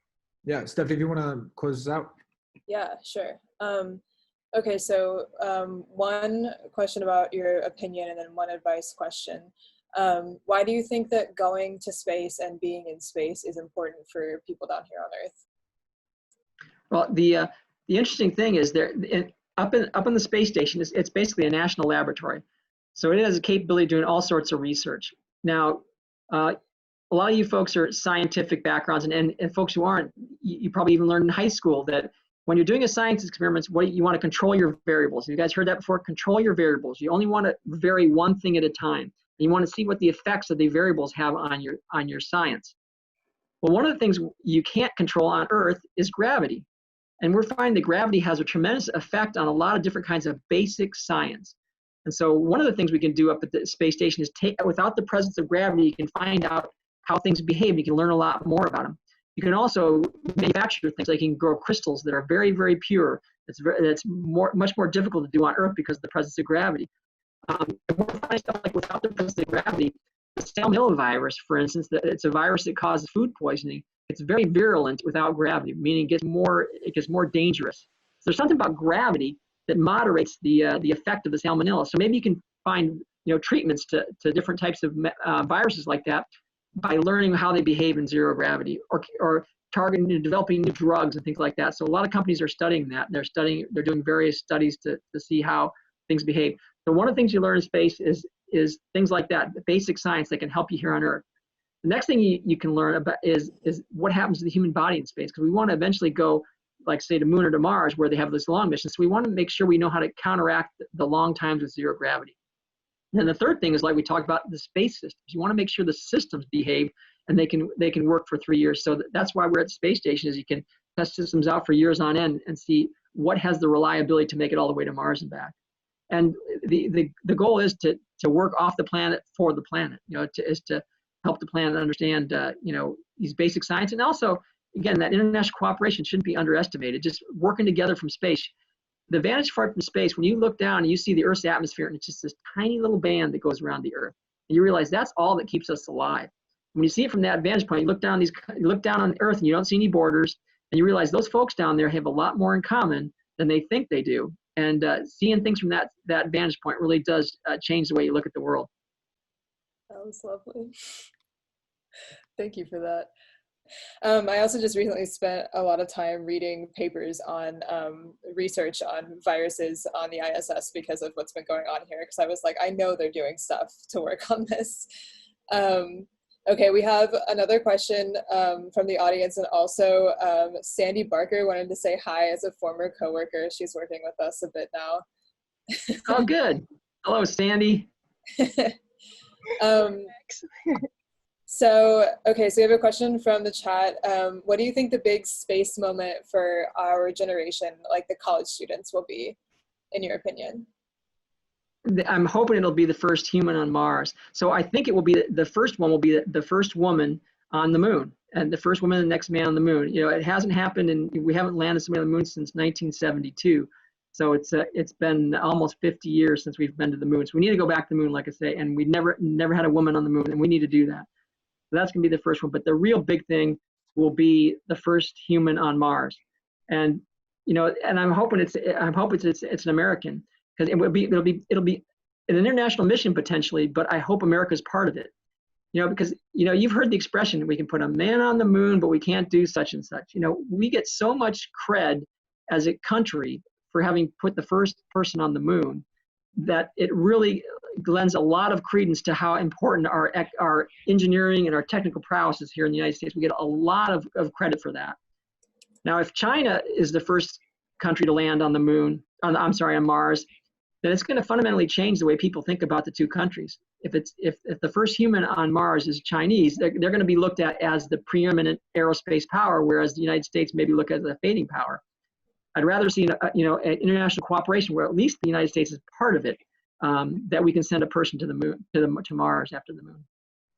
Yeah, Steph, if you want to close this out. Yeah, sure. Okay, so one question about your opinion and then one advice question. Why do you think that going to space and being in space is important for people down here on Earth? Well, the interesting thing is up in the space station, it's basically a national laboratory. So it has a capability of doing all sorts of research. Now, a lot of you folks are scientific backgrounds, and folks who aren't, you probably even learned in high school that when you're doing a science experiment, you want to control your variables. Have you guys heard that before? Control your variables. You only want to vary one thing at a time. You want to see what the effects of the variables have on your science. Well, one of the things you can't control on Earth is gravity. And we're finding that gravity has a tremendous effect on a lot of different kinds of basic science. And so one of the things we can do up at the space station is without the presence of gravity, you can find out how things behave. You can learn a lot more about them. You can also manufacture things like you can grow crystals that are very, very pure. That's much more difficult to do on Earth because of the presence of gravity. And we're finding stuff like without the presence of gravity, the salmonella virus, for instance, it's a virus that causes food poisoning. It's very virulent without gravity, meaning it gets more dangerous. So there's something about gravity that moderates the effect of the salmonella. So maybe you can find treatments to different types of viruses like that by learning how they behave in zero gravity, or targeting developing new drugs and things like that. So a lot of companies are studying that. They're doing various studies to see how things behave. So one of the things you learn in space is things like that, the basic science that can help you here on Earth. The next thing you can learn about is what happens to the human body in space, because we want to eventually go, like say, to Moon or to Mars, where they have this long mission. So we want to make sure we know how to counteract the long times with zero gravity. And then the third thing is, like we talked about, the space systems. You want to make sure the systems behave and they can work for 3 years. So that's why we're at the space station, is you can test systems out for years on end and see what has the reliability to make it all the way to Mars and back. And the goal is to work off the planet for the planet, is to help the planet understand, these basic science. And also, again, that international cooperation shouldn't be underestimated, just working together from space. The vantage point from space, when you look down and you see the Earth's atmosphere, and it's just this tiny little band that goes around the Earth, and you realize that's all that keeps us alive. When you see it from that vantage point, you look down on Earth and you don't see any borders, and you realize those folks down there have a lot more in common than they think they do. And seeing things from that vantage point really does change the way you look at the world. That was lovely. Thank you for that. I also just recently spent a lot of time reading papers on research on viruses on the ISS because of what's been going on here, because I was like, I know they're doing stuff to work on this. Okay, we have another question from the audience, and also Sandy Barker wanted to say hi as a former coworker. She's working with us a bit now. Oh, good. Hello, Sandy. So we have a question from the chat. What do you think the big space moment for our generation, like the college students, will be, in your opinion? I'm hoping it'll be the first human on Mars. So I think it will be the first one will be the first woman on the moon, and the first woman, the next man on the moon. It hasn't happened, and we haven't landed somebody on the moon since 1972. So it's been almost 50 years since we've been to the moon. So we need to go back to the moon, like I say, and we never had a woman on the moon, and we need to do that. So that's going to be the first one. But the real big thing will be the first human on Mars, and and I'm hoping it's an American, because it'll be an international mission potentially. But I hope America's part of it. Because you've heard the expression, we can put a man on the moon, but we can't do such and such. We get so much cred as a country for having put the first person on the moon, that it really lends a lot of credence to how important our engineering and our technical prowess is here in the United States. We get a lot of credit for that. Now, if China is the first country to land on the moon, on Mars, then it's going to fundamentally change the way people think about the two countries. If the first human on Mars is Chinese, they're going to be looked at as the preeminent aerospace power, whereas the United States maybe look at as a fading power. I'd rather see an international cooperation where at least the United States is part of it, that we can send a person to the moon, to Mars after the moon.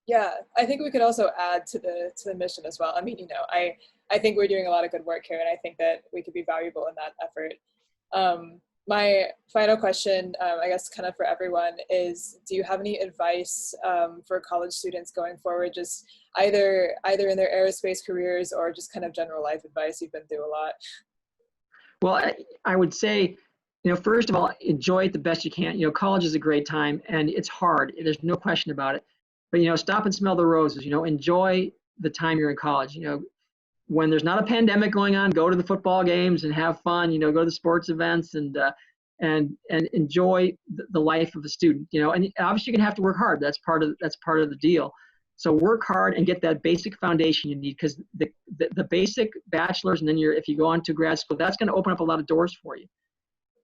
Yeah, I think we could also add to the mission as well. I mean, I think we're doing a lot of good work here, and I think that we could be valuable in that effort. My final question, I guess kind of for everyone, is do you have any advice for college students going forward, just either in their aerospace careers or just kind of general life advice? You've been through a lot. Well, I would say, first of all, enjoy it the best you can. College is a great time, and it's hard. There's no question about it. But, stop and smell the roses. Enjoy the time you're in college. When there's not a pandemic going on, go to the football games and have fun. Go to the sports events and enjoy the life of a student. And obviously you're gonna have to work hard. That's part of the deal. So work hard and get that basic foundation you need, because the basic bachelor's, and then if you go on to grad school, that's going to open up a lot of doors for you.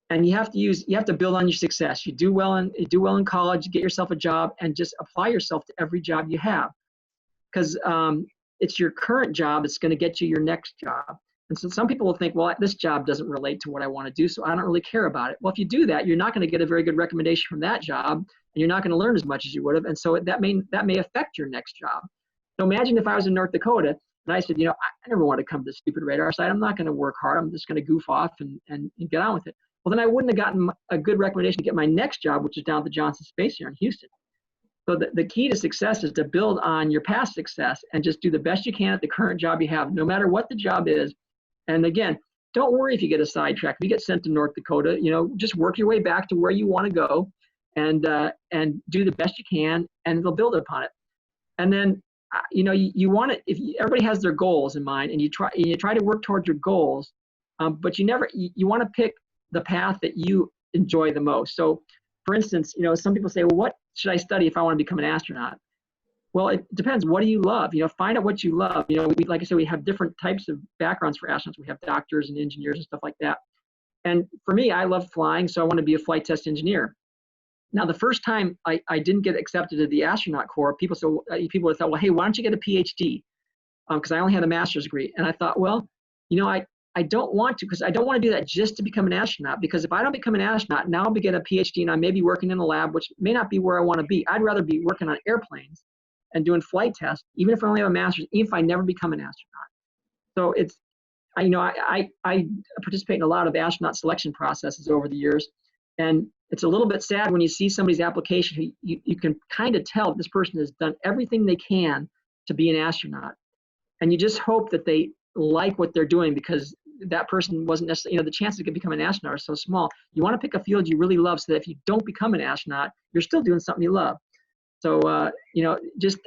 And you have to build on your success. You do well in college, get yourself a job, and just apply yourself to every job you have, because it's your current job that's going to get you your next job. And so some people will think, well, this job doesn't relate to what I want to do, so I don't really care about it. Well, if you do that, you're not going to get a very good recommendation from that job, and you're not going to learn as much as you would have. And so that may affect your next job. So imagine if I was in North Dakota and I said, I never want to come to the stupid radar site. I'm not going to work hard. I'm just going to goof off and get on with it. Well, then I wouldn't have gotten a good recommendation to get my next job, which is down at the Johnson Space Center in Houston. So the key to success is to build on your past success and just do the best you can at the current job you have, no matter what the job is. And again, don't worry if you get a sidetrack. If you get sent to North Dakota, just work your way back to where you want to go and do the best you can, and they'll build upon it. And then, you want to, everybody has their goals in mind, and you try to work towards your goals, but you want to pick the path that you enjoy the most. So, for instance, some people say, well, what should I study if I want to become an astronaut? Well, it depends. What do you love? Find out what you love. Like I said, we have different types of backgrounds for astronauts. We have doctors and engineers and stuff like that. And for me, I love flying, so I want to be a flight test engineer. Now, the first time I didn't get accepted to the astronaut corps, people thought, well, hey, why don't you get a PhD? Because I only had a master's degree. And I thought, well, I don't want to, because I don't want to do that just to become an astronaut. Because if I don't become an astronaut, now I'll be getting a PhD and I may be working in a lab, which may not be where I want to be. I'd rather be working on airplanes and doing flight tests, even if I only have a master's, even if I never become an astronaut. So it's, I participate in a lot of astronaut selection processes over the years. And it's a little bit sad when you see somebody's application, you can kind of tell this person has done everything they can to be an astronaut. And you just hope that they like what they're doing, because that person wasn't necessarily, the chances of becoming an astronaut are so small. You want to pick a field you really love so that if you don't become an astronaut, you're still doing something you love. So, just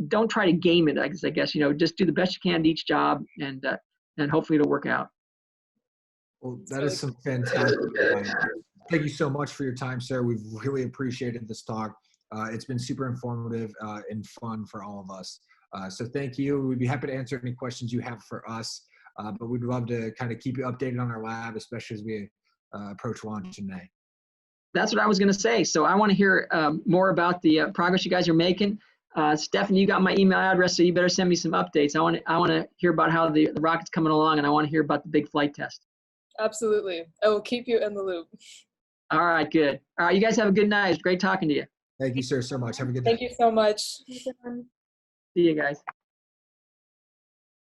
don't try to game it, I guess, just do the best you can at each job, and hopefully it'll work out. Well, that is some fantastic advice. Thank you so much for your time, sir. We've really appreciated this talk. It's been super informative and fun for all of us. So thank you. We'd be happy to answer any questions you have for us, but we'd love to kind of keep you updated on our lab, especially as we approach launch in May. That's what I was going to say. So I want to hear more about the progress you guys are making. Stephanie, you got my email address, so you better send me some updates. I want to hear about how the rocket's coming along, and I want to hear about the big flight test. Absolutely. I will keep you in the loop. All right, good. All right, you guys have a good night. It's great talking to you. Thank you, sir, so much. Have a good day. Thank you so much. See you guys.